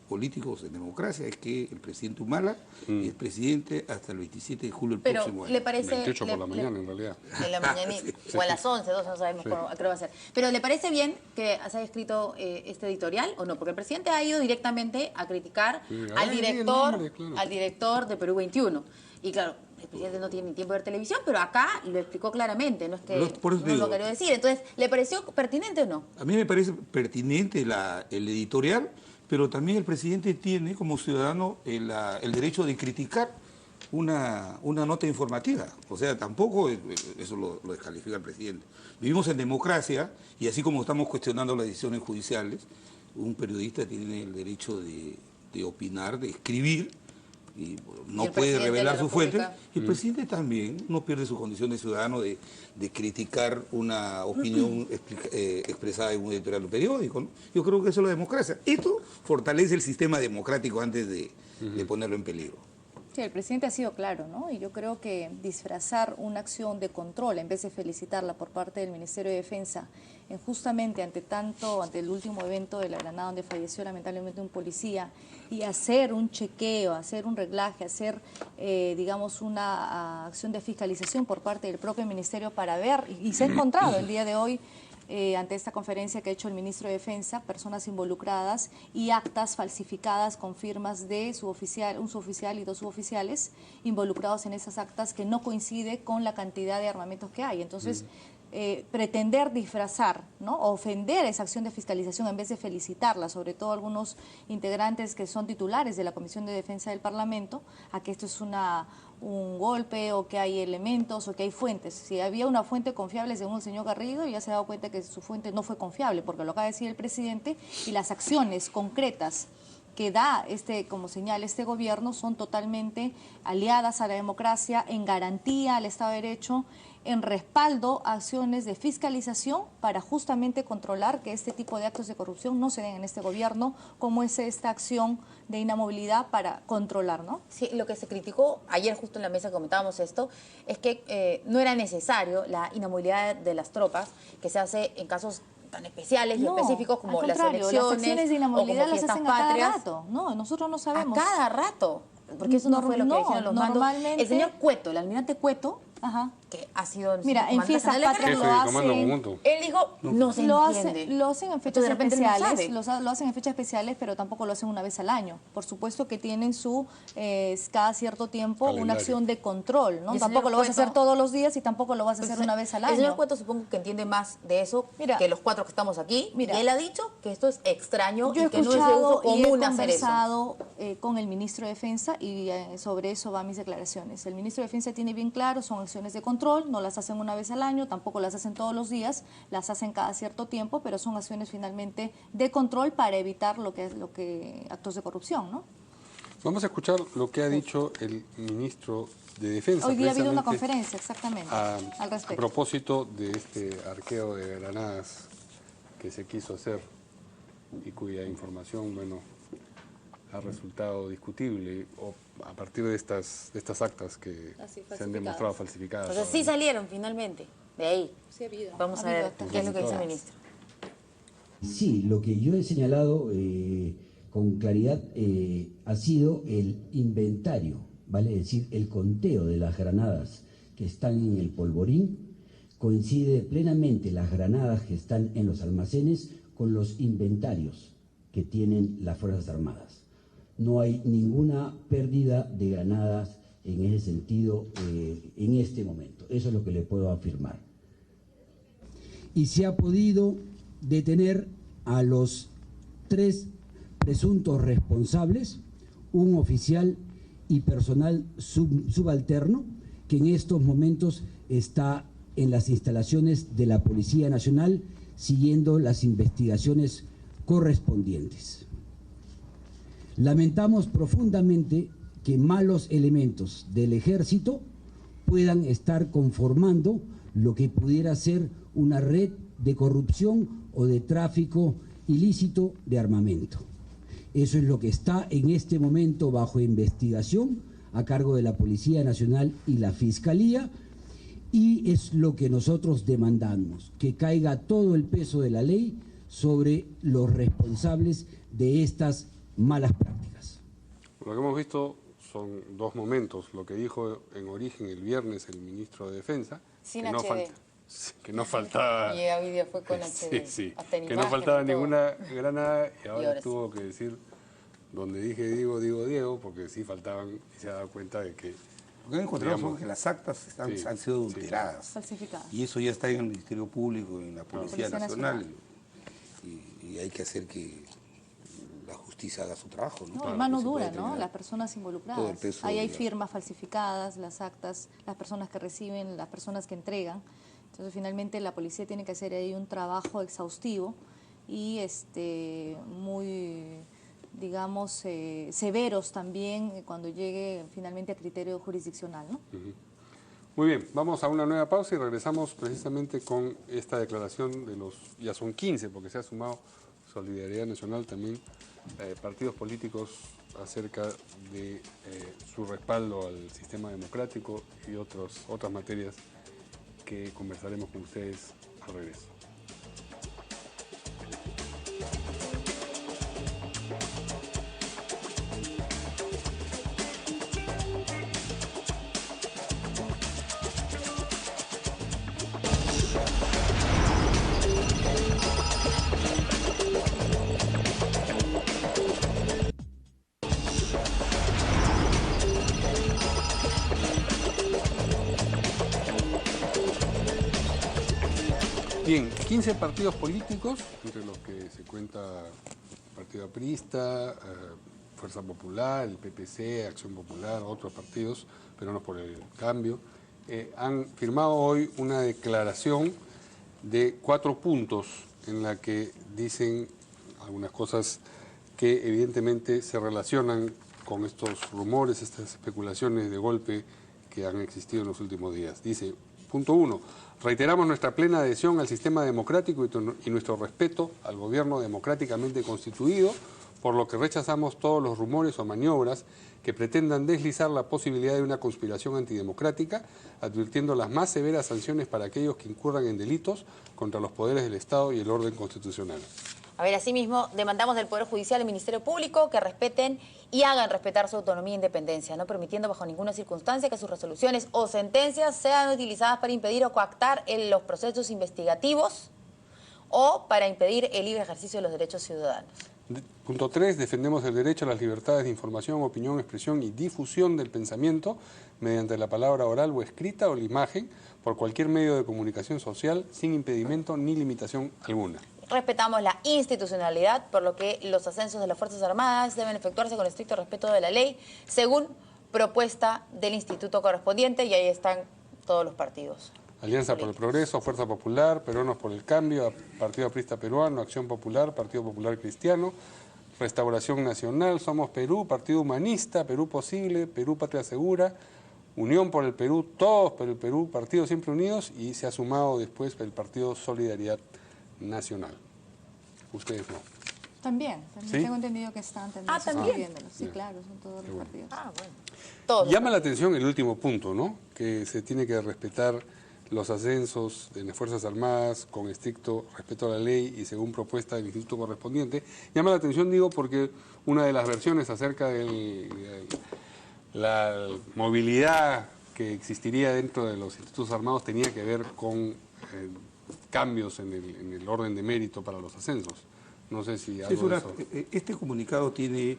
políticos en democracia es que el presidente Humala es presidente hasta el 27 de julio del próximo año. ¿Le parece, 28 por la mañana, en realidad. En la mañana, o a las 11, 12, no sabemos a qué hora va a ser. Pero ¿le parece bien que se haya escrito este editorial o no? Porque el presidente ha ido directamente a criticar al director de Perú 21. Y claro, el presidente no tiene ni tiempo de ver televisión, pero acá lo explicó claramente, no es que no lo quería decir. Entonces, ¿le pareció pertinente o no? A mí me parece pertinente el editorial, pero también el presidente tiene como ciudadano el derecho de criticar una nota informativa. O sea, tampoco eso lo descalifica el presidente. Vivimos en democracia y así como estamos cuestionando las decisiones judiciales, un periodista tiene el derecho de opinar, de escribir, y no puede revelar su fuente. Y el presidente también no pierde su condición de ciudadano de criticar una opinión expresada en un editorial de un periódico, ¿no? Yo creo que eso es la democracia. Esto fortalece el sistema democrático antes de ponerlo en peligro. Sí, el presidente ha sido claro, ¿no? Y yo creo que disfrazar una acción de control en vez de felicitarla por parte del Ministerio de Defensa, justamente ante el último evento de la Granada donde falleció lamentablemente un policía, y hacer un chequeo, hacer un reglaje, hacer, digamos, una acción de fiscalización por parte del propio ministerio para ver, y se ha encontrado el día de hoy, ante esta conferencia que ha hecho el ministro de Defensa, personas involucradas y actas falsificadas con firmas de un suboficial y 2 suboficiales involucrados en esas actas que no coincide con la cantidad de armamentos que hay. Entonces, pretender disfrazar, ¿no?, o ofender esa acción de fiscalización en vez de felicitarla, sobre todo algunos integrantes que son titulares de la Comisión de Defensa del Parlamento, a que esto es un golpe o que hay elementos o que hay fuentes. Si había una fuente confiable según el señor Garrido, ya se ha dado cuenta que su fuente no fue confiable, porque lo acaba de decir el presidente, y las acciones concretas que da como señal este gobierno son totalmente aliadas a la democracia, en garantía al Estado de Derecho, en respaldo a acciones de fiscalización para justamente controlar que este tipo de actos de corrupción no se den en este gobierno, como es esta acción de inamovilidad para controlar, ¿no? Sí, lo que se criticó ayer justo en la mesa que comentábamos esto, es que no era necesario la inamovilidad de las tropas, que se hace en casos tan especiales y específicos como las elecciones, las acciones de inamovilidad las hacen patrias. A cada rato. No, nosotros no sabemos. A cada rato. Porque eso no fue lo que dijeron los mandos. El señor Cueto, el almirante Cueto, que ha sido... Mira, en fiestas patrias lo hacen. Él dijo, no se entiende. Lo hacen en fechas especiales, lo hacen en fechas especiales, pero tampoco lo hacen una vez al año. Por supuesto que tienen cada cierto tiempo una acción de control, ¿no? Tampoco lo vas a hacer todos los días y tampoco lo vas a hacer una vez al año. El señor Cueto supongo que entiende más de eso que los 4 que estamos aquí. Y él ha dicho que esto es extraño y que no es de uso común hacer eso. Yo he conversado con el ministro de Defensa y sobre eso van mis declaraciones. El ministro de Defensa tiene bien claro, son acciones de control, no las hacen una vez al año, tampoco las hacen todos los días, las hacen cada cierto tiempo, pero son acciones finalmente de control para evitar actos de corrupción, ¿no? Vamos a escuchar lo que ha dicho el ministro de Defensa. Hoy día ha habido una conferencia, exactamente, al respecto. A propósito de este arqueo de granadas que se quiso hacer y cuya información, bueno, ha resultado discutible a partir de estas actas que se han demostrado falsificadas. O sea, sí salieron finalmente de ahí. Sí ha habido. Vamos a ver qué es lo que dice el ministro. Sí, lo que yo he señalado con claridad ha sido el inventario, vale decir, el conteo de las granadas que están en el polvorín. Coincide plenamente las granadas que están en los almacenes con los inventarios que tienen las Fuerzas Armadas. No hay ninguna pérdida de granadas en ese sentido en este momento. Eso es lo que le puedo afirmar. Y se ha podido detener a los 3 presuntos responsables, un oficial y personal subalterno, que en estos momentos está en las instalaciones de la Policía Nacional siguiendo las investigaciones correspondientes. Lamentamos profundamente que malos elementos del ejército puedan estar conformando lo que pudiera ser una red de corrupción o de tráfico ilícito de armamento. Eso es lo que está en este momento bajo investigación a cargo de la Policía Nacional y la Fiscalía, y es lo que nosotros demandamos, que caiga todo el peso de la ley sobre los responsables de estas malas prácticas. Lo que hemos visto son 2 momentos. Lo que dijo en origen el viernes el ministro de Defensa, que no faltaba... Y el video fue con HD. Sí, que no faltaba ninguna granada, y ahora tuvo que decir, donde dije Diego, porque sí faltaban, y se ha dado cuenta de que... Lo que han encontrado son que las actas han sido adulteradas. Falsificadas. Y eso ya está en el Ministerio Público, en la Policía Nacional. Y hay que hacer que la justicia justicia haga su trabajo. ¿no? No, mano dura, ¿no? Las personas involucradas. Ahí hay de firmas falsificadas, las actas, las personas que reciben, las personas que entregan. Entonces, finalmente, la policía tiene que hacer ahí un trabajo exhaustivo y muy, digamos, severos también cuando llegue finalmente a criterio jurisdiccional, ¿no? Muy bien, vamos a una nueva pausa y regresamos precisamente con esta declaración de los, ya son 15, porque se ha sumado Solidaridad Nacional también, partidos políticos acerca de su respaldo al sistema democrático y otras materias que conversaremos con ustedes al regreso. Bien, 15 partidos políticos, entre los que se cuenta el Partido Aprista, Fuerza Popular, el PPC, Acción Popular, otros partidos, Peruanos por el Cambio, han firmado hoy una declaración de 4 puntos en la que dicen algunas cosas que evidentemente se relacionan con estos rumores, estas especulaciones de golpe que han existido en los últimos días. Dice, punto 1, reiteramos nuestra plena adhesión al sistema democrático y nuestro respeto al gobierno democráticamente constituido, por lo que rechazamos todos los rumores o maniobras que pretendan deslizar la posibilidad de una conspiración antidemocrática, advirtiendo las más severas sanciones para aquellos que incurran en delitos contra los poderes del Estado y el orden constitucional. A ver, asimismo, demandamos del Poder Judicial y del Ministerio Público que respeten y hagan respetar su autonomía e independencia, no permitiendo bajo ninguna circunstancia que sus resoluciones o sentencias sean utilizadas para impedir o coactar los procesos investigativos o para impedir el libre ejercicio de los derechos ciudadanos. Punto 3, defendemos el derecho a las libertades de información, opinión, expresión y difusión del pensamiento mediante la palabra oral o escrita o la imagen por cualquier medio de comunicación social sin impedimento ni limitación alguna. Respetamos la institucionalidad, por lo que los ascensos de las Fuerzas Armadas deben efectuarse con estricto respeto de la ley, según propuesta del instituto correspondiente, y ahí están todos los partidos. Alianza por el Progreso, Fuerza Popular, Peruanos por el Cambio, Partido Aprista Peruano, Acción Popular, Partido Popular Cristiano, Restauración Nacional, Somos Perú, Partido Humanista, Perú Posible, Perú Patria Segura, Unión por el Perú, Todos por el Perú, Partidos Siempre Unidos, y se ha sumado después el Partido Solidaridad Nacional. Ustedes no. También ¿Sí? tengo entendido que están también. ¿También? Sí, Bien. claro, son todos los partidos. Bueno. Todos. Llama la atención el último punto, ¿no? Que se tiene que respetar los ascensos de las Fuerzas Armadas con estricto respeto a la ley y según propuesta del instituto correspondiente. Llama la atención, digo, porque una de las versiones acerca de la movilidad que existiría dentro de los institutos armados tenía que ver con cambios en el orden de mérito para los ascensos. No sé si algo de eso... Este comunicado tiene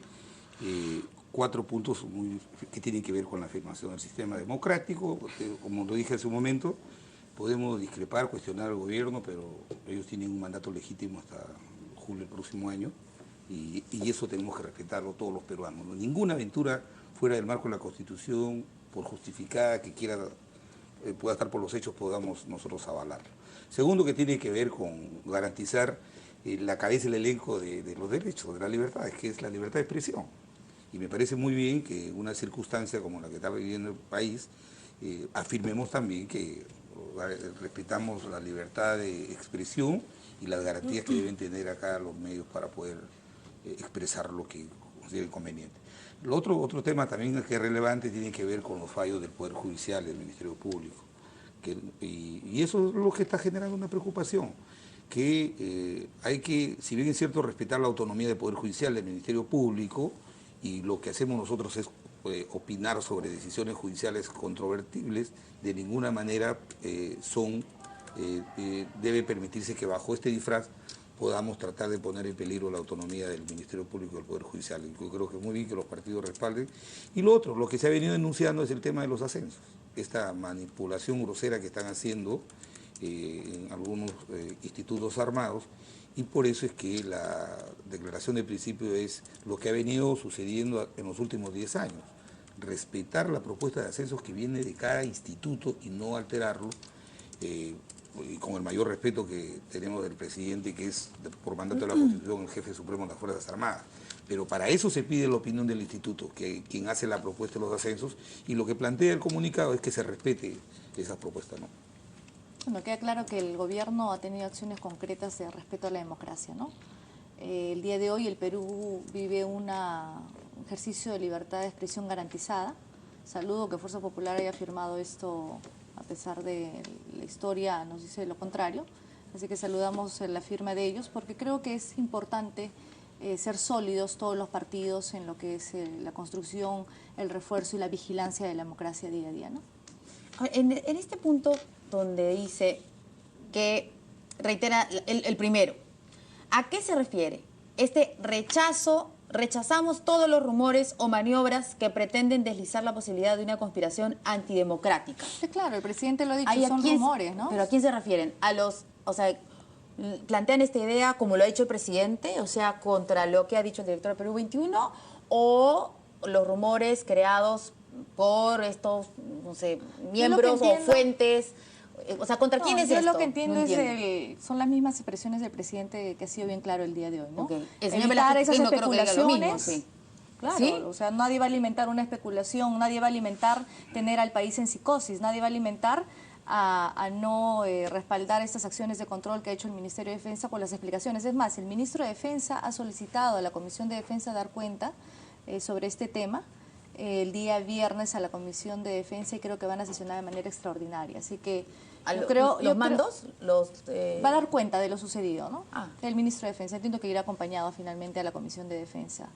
4 puntos que tienen que ver con la afirmación del sistema democrático. Como lo dije hace un momento, podemos discrepar, cuestionar al gobierno, pero ellos tienen un mandato legítimo hasta julio del próximo año y eso tenemos que respetarlo todos los peruanos, ¿no? Ninguna aventura fuera del marco de la Constitución, por justificada que pueda estar por los hechos, podamos nosotros avalarlo. Segundo, que tiene que ver con garantizar la cabeza del elenco de los derechos, de las libertades, que es la libertad de expresión. Y me parece muy bien que una circunstancia como la que está viviendo el país, afirmemos también que respetamos la libertad de expresión y las garantías que deben tener acá los medios para poder expresar lo que consideren conveniente. Otro tema también que es relevante tiene que ver con los fallos del Poder Judicial, del Ministerio Público. Y eso es lo que está generando una preocupación, que hay que, si bien es cierto, respetar la autonomía del Poder Judicial, del Ministerio Público, y lo que hacemos nosotros es opinar sobre decisiones judiciales controvertibles, de ninguna manera debe permitirse que bajo este disfraz podamos tratar de poner en peligro la autonomía del Ministerio Público y del Poder Judicial. Yo creo que es muy bien que los partidos respalden. Y lo otro, lo que se ha venido denunciando es el tema de los ascensos. Esta manipulación grosera que están haciendo en algunos institutos armados Y por eso es que la declaración de principio es lo que ha venido sucediendo en los últimos 10 años. Respetar la propuesta de ascensos que viene de cada instituto y no alterarlo, y con el mayor respeto que tenemos del presidente, que es por mandato de la Constitución el jefe supremo de las Fuerzas Armadas. Pero para eso se pide la opinión del instituto, que quien hace la propuesta de los ascensos, y lo que plantea el comunicado es que se respete esa propuesta, ¿no? Bueno, queda claro que el gobierno ha tenido acciones concretas de respeto a la democracia, ¿no? El día de hoy el Perú vive un ejercicio de libertad de expresión garantizada. Saludo que Fuerza Popular haya firmado esto, a pesar de la historia nos dice lo contrario. Así que saludamos la firma de ellos, porque creo que es importante ser sólidos todos los partidos en lo que es la construcción, el refuerzo y la vigilancia de la democracia día a día, ¿no? En este punto donde dice que reitera el primero, ¿a qué se refiere? Este rechazamos todos los rumores o maniobras que pretenden deslizar la posibilidad de una conspiración antidemocrática. Sí, claro, el presidente lo ha dicho, son rumores, ¿no? ¿Pero a quién se refieren? A los, o sea, plantean esta idea como lo ha dicho el presidente, o sea, contra lo que ha dicho el director del Perú 21, o los rumores creados por estos, no sé, miembros o fuentes, o sea, ¿contra quién es yo esto? Lo que entiendo son las mismas expresiones del presidente que ha sido bien claro el día de hoy, ¿no? Okay. Evitar esas especulaciones. Sí. Claro, ¿Sí? O sea, nadie va a alimentar una especulación, nadie va a alimentar tener al país en psicosis, nadie va a alimentar a no respaldar estas acciones de control que ha hecho el Ministerio de Defensa por las explicaciones. Es más, el ministro de Defensa ha solicitado a la Comisión de Defensa dar cuenta sobre este tema el día viernes a la Comisión de Defensa, y creo que van a sesionar de manera extraordinaria. Así que ¿Los mandos? Va a dar cuenta de lo sucedido, ¿no? El ministro de Defensa. Entiendo que irá acompañado finalmente a la Comisión de Defensa,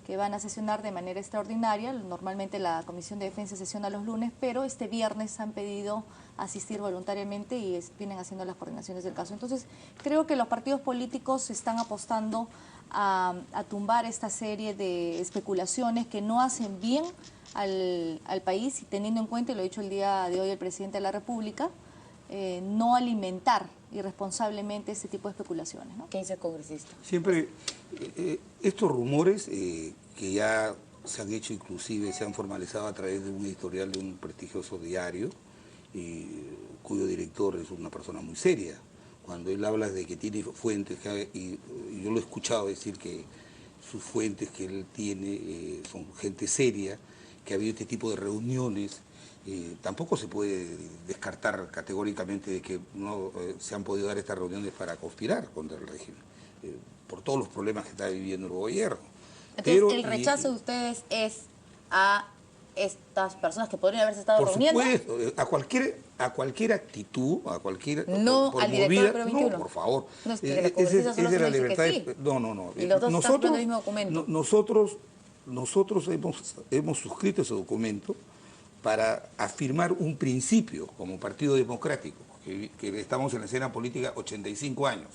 que van a sesionar de manera extraordinaria. Normalmente la Comisión de Defensa sesiona los lunes, pero este viernes han pedido asistir voluntariamente y vienen haciendo las coordinaciones del caso. Entonces, creo que los partidos políticos están apostando a tumbar esta serie de especulaciones que no hacen bien al país, y teniendo en cuenta, y lo ha dicho el día de hoy el presidente de la República, no alimentar irresponsablemente este tipo de especulaciones, ¿no? ¿Qué dice el congresista? Siempre estos rumores que ya se han hecho, inclusive se han formalizado a través de un editorial de un prestigioso diario, cuyo director es una persona muy seria. Cuando él habla de que tiene fuentes, y yo lo he escuchado decir que sus fuentes que él tiene son gente seria, que ha habido este tipo de reuniones, tampoco se puede descartar categóricamente de que no se han podido dar estas reuniones para conspirar contra el régimen, por todos los problemas que está viviendo el gobierno. Entonces, pero el rechazo de ustedes es a estas personas que podrían haberse estado reuniendo. Por supuesto, a cualquier actitud, a cualquier... No al director del Perú 21. No, por favor. No, es que la congresista solo la dice libertad que sí. No. Y los dos están firmando el mismo documento. Nosotros hemos suscrito ese documento para afirmar un principio como Partido Democrático, que estamos en la escena política 85 años.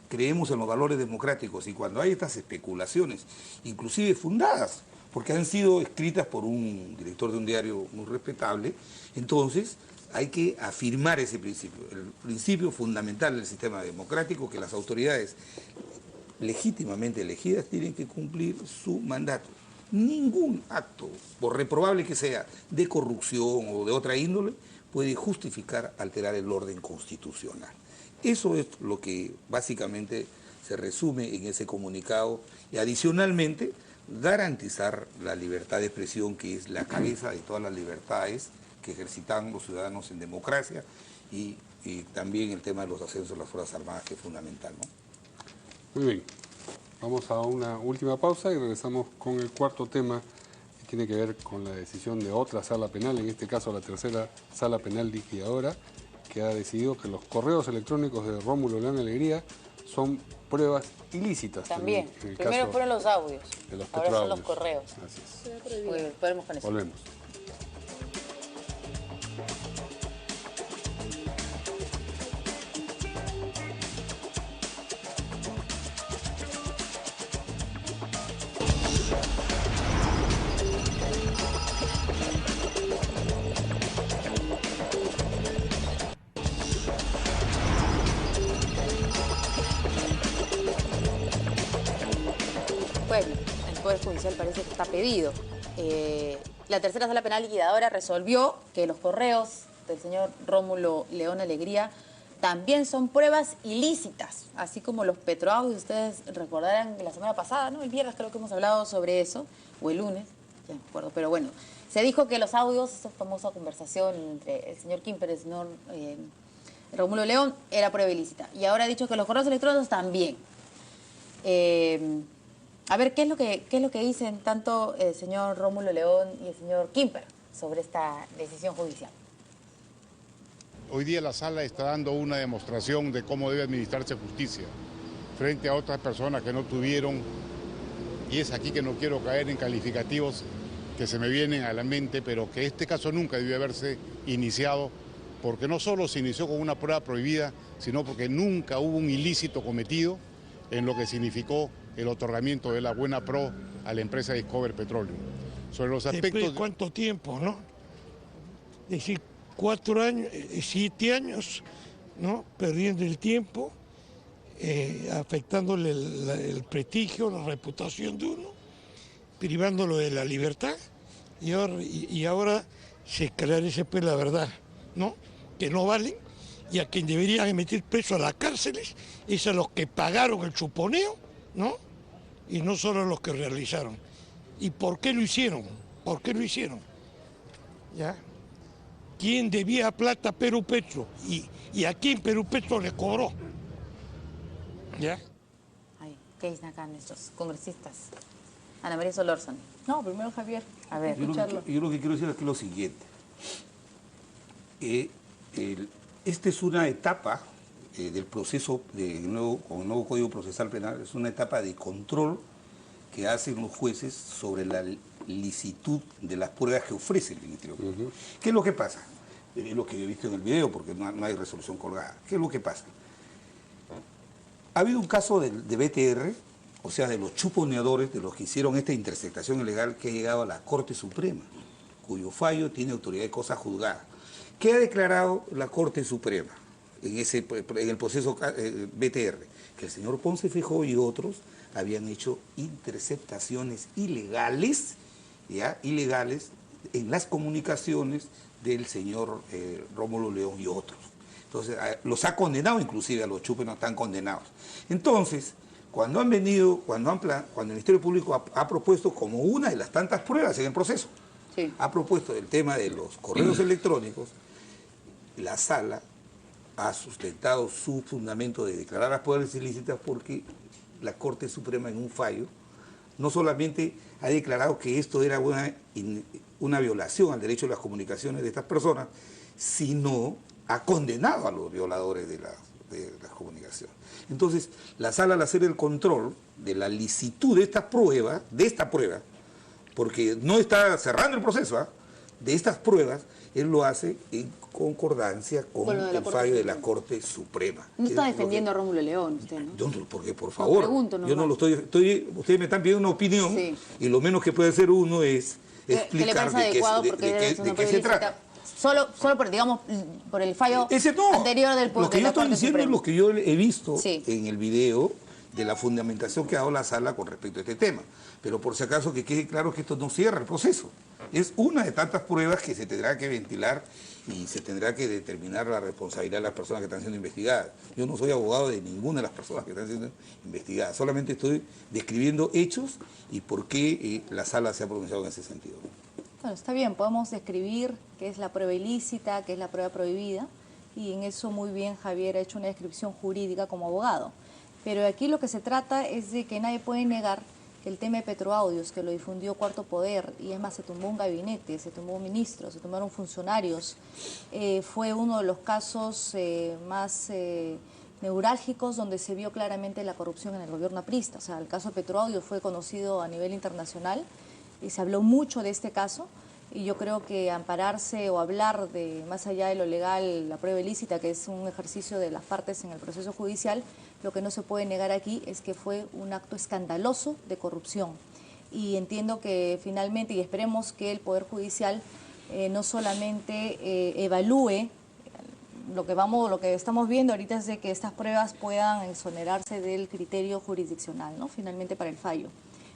Creemos en los valores democráticos, y cuando hay estas especulaciones, inclusive fundadas, porque han sido escritas por un director de un diario muy respetable, entonces hay que afirmar ese principio, el principio fundamental del sistema democrático, que las autoridades legítimamente elegidas tienen que cumplir su mandato. Ningún acto, por reprobable que sea, de corrupción o de otra índole, puede justificar alterar el orden constitucional. Eso es lo que básicamente se resume en ese comunicado, y adicionalmente garantizar la libertad de expresión, que es la cabeza de todas las libertades que ejercitan los ciudadanos en democracia, y también el tema de los ascensos de las Fuerzas Armadas, que es fundamental, ¿no? Muy bien. Vamos a una última pausa y regresamos con el cuarto tema, que tiene que ver con la decisión de otra sala penal, en este caso la tercera sala penal liquidadora, que ha decidido que los correos electrónicos de Rómulo León Alegría son pruebas ilícitas. También. En el Primero caso fueron los audios, de los ahora son los correos. Así es. Muy bien, volvemos con eso. Volvemos. Poder Judicial parece que está pedido. La tercera sala penal liquidadora resolvió que los correos del señor Rómulo León Alegría también son pruebas ilícitas, así como los petroaudios. Ustedes recordarán la semana pasada, ¿no? El viernes creo que hemos hablado sobre eso, o el lunes, ya no me acuerdo, pero bueno, se dijo que los audios, esa famosa conversación entre el señor Kimper y el señor Rómulo León, era prueba ilícita. Y ahora ha dicho que los correos electrónicos también. A ver, ¿qué es lo que dicen tanto el señor Rómulo León y el señor Kimper sobre esta decisión judicial? Hoy día la sala está dando una demostración de cómo debe administrarse justicia frente a otras personas que no tuvieron, y es aquí que no quiero caer en calificativos que se me vienen a la mente, pero que este caso nunca debió haberse iniciado, porque no solo se inició con una prueba prohibida, sino porque nunca hubo un ilícito cometido en lo que significó el otorgamiento de la buena pro a la empresa Discover Petroleum. Sobre los aspectos... Después de cuánto tiempo, ¿no? Es decir, 4 años, 7 años, ¿no? Perdiendo el tiempo, afectándole el prestigio, la reputación de uno, privándolo de la libertad, y ahora se esclarece pues la verdad, ¿no? Que no valen, y a quien deberían meter preso a las cárceles es a los que pagaron el chuponeo, ¿no? Y no solo a los que realizaron. ¿Y por qué lo hicieron? ¿Por qué lo hicieron? ¿Ya? ¿Quién debía plata a Perú Petro? ¿Y a quién Perú Petro le cobró? ¿Ya? Ay, ¿qué dicen acá nuestros congresistas? Ana María Solórzano. No, primero Javier. A ver, yo lo que quiero decir es lo siguiente. Esta es una etapa del proceso con el nuevo Código Procesal Penal, es una etapa de control que hacen los jueces sobre la licitud de las pruebas que ofrece el Ministerio Público. ¿Qué es lo que pasa? Es lo que he visto en el video, porque no hay resolución colgada. ¿Qué es lo que pasa? Ha habido un caso de BTR, o sea, de los chuponeadores, de los que hicieron esta interceptación ilegal, que ha llegado a la Corte Suprema, cuyo fallo tiene autoridad de cosa juzgada. ¿Qué ha declarado la Corte Suprema en el proceso BTR? Que el señor Ponce Feijóo y otros habían hecho interceptaciones ilegales, ¿ya? Ilegales en las comunicaciones del señor Rómulo León y otros. Entonces, los ha condenado, inclusive a los chupenos están condenados. Entonces, cuando el Ministerio Público ha propuesto como una de las tantas pruebas en el proceso, sí, ha propuesto el tema de los correos electrónicos, la sala ha sustentado su fundamento de declarar las pruebas ilícitas porque la Corte Suprema en un fallo no solamente ha declarado que esto era una violación al derecho de las comunicaciones de estas personas, sino ha condenado a los violadores de las comunicaciones. Entonces, la sala, al hacer el control de la licitud de esta prueba, porque no está cerrando el proceso, de estas pruebas, él lo hace en concordancia con el fallo de la Corte Suprema. No está defendiendo a Rómulo León usted, ¿no? Porque, por favor, yo no lo estoy... Ustedes me están pidiendo una opinión, sí, y lo menos que puede hacer uno es explicar de qué se trata. Solo por, digamos, por el fallo anterior del Lo que yo estoy diciendo es lo que yo he visto, sí, en el video de la fundamentación que ha dado la sala con respecto a este tema. Pero por si acaso que quede claro que esto no cierra el proceso. Es una de tantas pruebas que se tendrá que ventilar y se tendrá que determinar la responsabilidad de las personas que están siendo investigadas. Yo no soy abogado de ninguna de las personas que están siendo investigadas, solamente estoy describiendo hechos y por qué la sala se ha pronunciado en ese sentido. Bueno, está bien, podemos describir qué es la prueba ilícita, qué es la prueba prohibida, y en eso muy bien Javier ha hecho una descripción jurídica como abogado. Pero aquí lo que se trata es de que nadie puede negar que el tema de Petroaudios, que lo difundió Cuarto Poder, y es más, se tumbó un gabinete, se tumbó un ministro, se tumbaron funcionarios, fue uno de los casos más neurálgicos donde se vio claramente la corrupción en el gobierno aprista. O sea, el caso de Petroaudios fue conocido a nivel internacional y se habló mucho de este caso, y yo creo que ampararse o hablar de, más allá de lo legal, la prueba ilícita, que es un ejercicio de las partes en el proceso judicial, lo que no se puede negar aquí es que fue un acto escandaloso de corrupción. Y entiendo que finalmente, y esperemos que el Poder Judicial no solamente evalúe lo que estamos viendo ahorita, es de que estas pruebas puedan exonerarse del criterio jurisdiccional, ¿no? Finalmente para el fallo.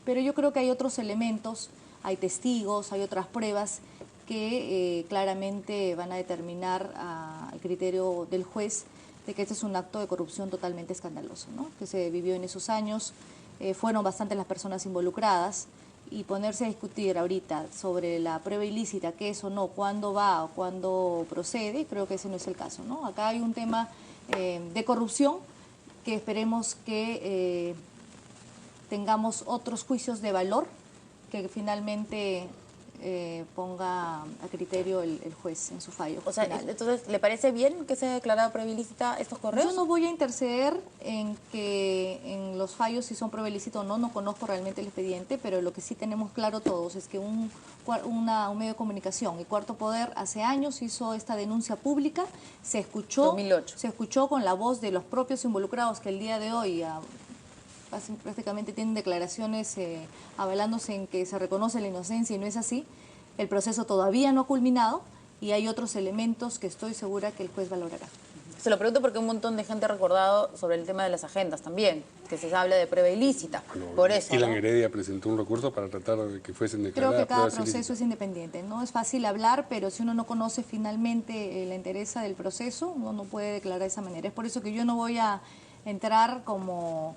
Pero yo creo que hay otros elementos, hay testigos, hay otras pruebas que claramente van a determinar al criterio del juez de que este es un acto de corrupción totalmente escandaloso, ¿no? Que se vivió en esos años, fueron bastantes las personas involucradas, y ponerse a discutir ahorita sobre la prueba ilícita, qué es o no, cuándo va o cuándo procede, creo que ese no es el caso, ¿no? Acá hay un tema de corrupción que esperemos que tengamos otros juicios de valor que finalmente ponga a criterio el juez en su fallo. O sea, final. entonces, ¿le parece bien que se haya declarado prueba ilícita estos correos? Yo no voy a interceder en los fallos si son prueba ilícita o no, no conozco realmente el expediente, pero lo que sí tenemos claro todos es que un medio de comunicación, y Cuarto Poder, hace años hizo esta denuncia pública, se escuchó, 2008. Se escuchó con la voz de los propios involucrados que el día de hoy prácticamente tienen declaraciones avalándose en que se reconoce la inocencia y no es así. El proceso todavía no ha culminado y hay otros elementos que estoy segura que el juez valorará. Se lo pregunto porque un montón de gente ha recordado sobre el tema de las agendas también, que se habla de prueba ilícita. Por eso, Ilan ¿no? Heredia presentó un recurso para tratar de que fuesen declaradas Creo que cada pruebas proceso ilícitas. es independiente. No es fácil hablar, pero si uno no conoce finalmente la entereza del proceso, uno no puede declarar de esa manera. Es por eso que yo no voy a entrar como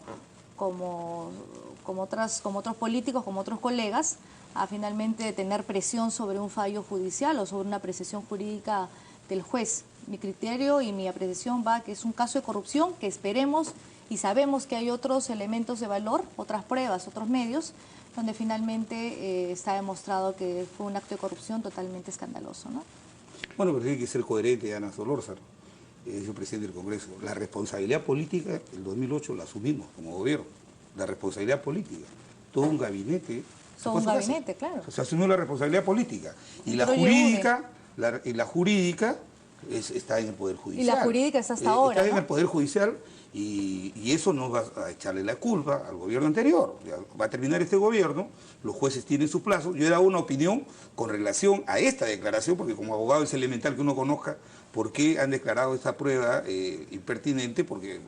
otros políticos, como otros colegas, a finalmente tener presión sobre un fallo judicial o sobre una apreciación jurídica del juez. Mi criterio y mi apreciación va que es un caso de corrupción que esperemos y sabemos que hay otros elementos de valor, otras pruebas, otros medios, donde finalmente está demostrado que fue un acto de corrupción totalmente escandaloso, ¿no? Bueno, pero tiene que ser coherente, Ana Solórzano, vicepresidente del Congreso. La responsabilidad política, el 2008 la asumimos como gobierno. La responsabilidad política. Todo un gabinete. Todo un gabinete, claro. Se asumió la responsabilidad política. Y la jurídica, está en el Poder Judicial. Y la jurídica está hasta ahora, Está en ¿no? el Poder Judicial y eso no va a echarle la culpa al gobierno anterior. Ya va a terminar este gobierno, los jueces tienen su plazo. Yo he dado una opinión con relación a esta declaración, porque como abogado es elemental que uno conozca por qué han declarado esta prueba impertinente, porque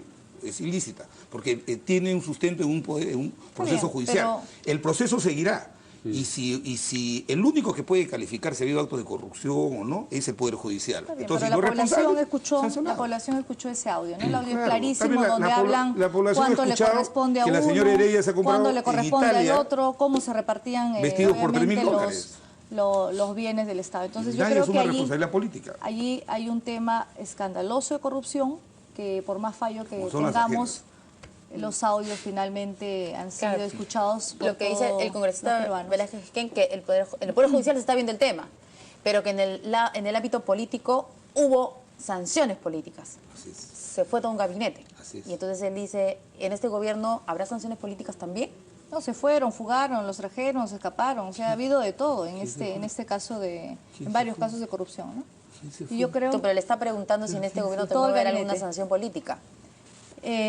es ilícita, porque tiene un sustento en un proceso judicial. El proceso seguirá. Y si el único que puede calificar si ha habido acto de corrupción o no es el Poder Judicial. Bien, entonces, pero la población escuchó ese audio, ¿no? El audio es clarísimo, donde hablan cuánto le corresponde a uno, cuándo le corresponde al otro, cómo se repartían obviamente los bienes del Estado. Entonces yo creo que allí hay un tema escandaloso de corrupción que por más fallo que tengamos, los audios finalmente han sido escuchados por lo que dice el congresista Velázquez Esquén, que en el Poder Judicial se está viendo el tema, pero que en el ámbito político hubo sanciones políticas. Se fue todo un gabinete. Y entonces él dice, ¿en este gobierno habrá sanciones políticas también? No, se fueron, fugaron, los trajeron, se escaparon. O sea, ha habido de todo en este caso en varios casos de corrupción, ¿no? Y yo creo... Pero le está preguntando si en este gobierno tengo que haber alguna sanción política.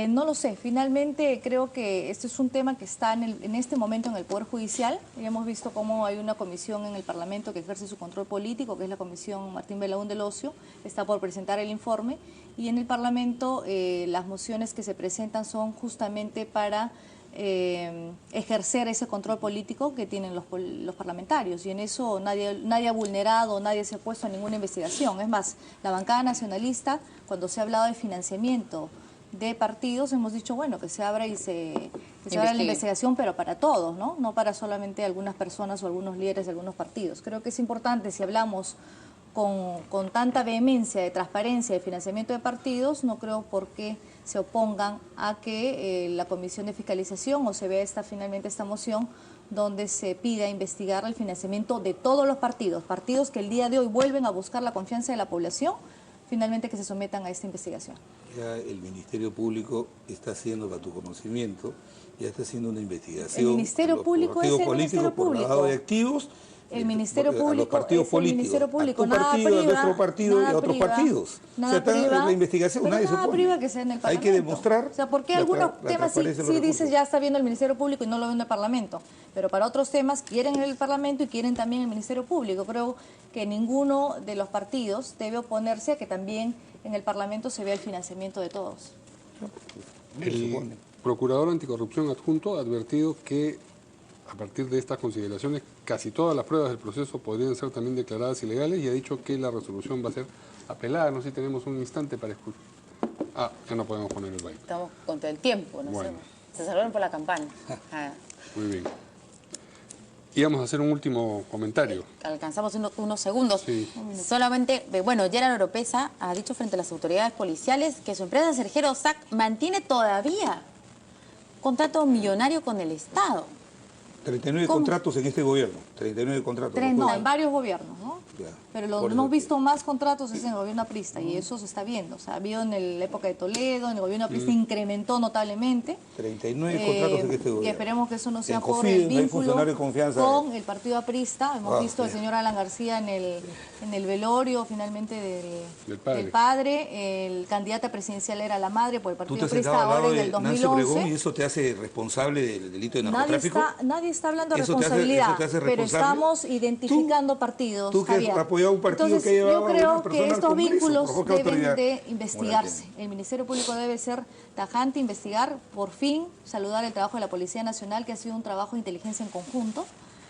No lo sé, finalmente creo que este es un tema que está en este momento en el Poder Judicial. Ya hemos visto cómo hay una comisión en el Parlamento que ejerce su control político, que es la comisión Martín Belaúnde del Ocio, está por presentar el informe, y en el Parlamento las mociones que se presentan son justamente para ejercer ese control político que tienen los parlamentarios, y en eso nadie ha vulnerado, nadie se ha puesto a ninguna investigación. Es más, la bancada nacionalista, cuando se ha hablado de financiamiento de partidos, hemos dicho, bueno, que se abra y se abra la investigación, pero para todos, ¿no? No para solamente algunas personas o algunos líderes de algunos partidos. Creo que es importante, si hablamos con tanta vehemencia de transparencia de financiamiento de partidos, no creo por qué se opongan a que la Comisión de Fiscalización, o se vea finalmente esta moción, donde se pida investigar el financiamiento de todos los partidos que el día de hoy vuelven a buscar la confianza de la población, finalmente que se sometan a esta investigación. Ya el Ministerio Público está haciendo, para tu conocimiento, ya está haciendo una investigación. El Ministerio Público es el Ministerio Público. Por lavado de activos. El Ministerio Público a los partidos políticos, Ministerio Público, a tu partido, a nuestro partido y a otros partidos. Nada o sea, priva, la investigación, pero nadie nada supone. priva que sea en el Parlamento. Hay que demostrar. O sea, ¿por qué algunos temas sí dices ya está viendo el Ministerio Público y no lo ve en el Parlamento? Pero para otros temas quieren el Parlamento y quieren también el Ministerio Público. Creo que ninguno de los partidos debe oponerse a que también en el Parlamento se vea el financiamiento de todos. El procurador anticorrupción adjunto ha advertido que a partir de estas consideraciones, casi todas las pruebas del proceso podrían ser también declaradas ilegales y ha dicho que la resolución va a ser apelada. No sé si tenemos un instante para escuchar. Ah, ya no podemos poner el baile. Estamos contra el tiempo, no Bueno. sé. Se salvaron por la campana. Muy bien. Íbamos a hacer un último comentario. Alcanzamos unos segundos. Sí. Solamente, bueno, Gerard Oropesa ha dicho frente a las autoridades policiales que su empresa Cerjero SAC mantiene todavía contrato millonario con el Estado. 39 ¿Cómo? contratos en este gobierno. 39 contratos. No, en varios gobiernos, ¿no? Ya. Pero Por lo eso hemos que- visto más contratos es en el gobierno aprista y eso se está viendo. O sea, ha habido en la época de Toledo, en el gobierno aprista incrementó notablemente. 39 contratos en este Y gobierno. esperemos que eso no sea En por COFIDE el no hay vínculo funcionario de confianza. con el partido aprista. Hemos visto al bien. señor Alan García en el velorio finalmente Del padre. El candidato presidencial era la madre por el Tú partido te has aprista sentado al lado ahora en de el Nancy Obregón y 2011. eso te hace responsable del delito de Nadie narcotráfico. nadie está hablando de ¿Eso te hace- responsabilidad, eso te hace pero responsable? estamos identificando partidos. tú que has Javier. apoyado un partido Entonces, que ha llevado yo a una creo persona que al estos Congreso, vínculos por favor, ¿qué deben autoridad de investigarse. moral El Ministerio Público debe ser tajante, investigar, por fin, saludar el trabajo de la Policía Nacional, que ha sido un trabajo de inteligencia en conjunto.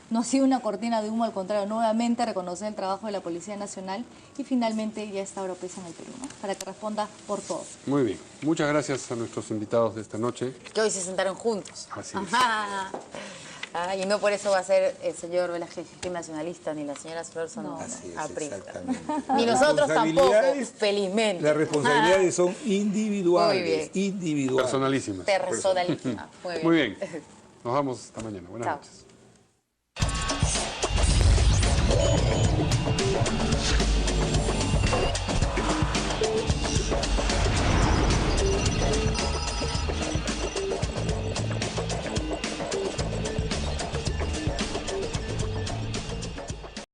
No ha sido una cortina de humo, al contrario, nuevamente reconocer el trabajo de la Policía Nacional y finalmente ya está Oropesa en el Perú, ¿no? Para que responda por todo. Muy bien. Muchas gracias a nuestros invitados de esta noche. Que hoy se sentaron juntos. Así es. Ajá. Y no por eso va a ser el señor Velázquez nacionalista ni la señora Florson Así es, aprista. exactamente. Ni nosotros tampoco, Responsabilidades- felizmente. Las responsabilidades son individuales. Muy bien. Individuales. Personalísimas. Personalísima. Muy bien. Muy bien. Nos vamos esta mañana. Buenas Chao. noches.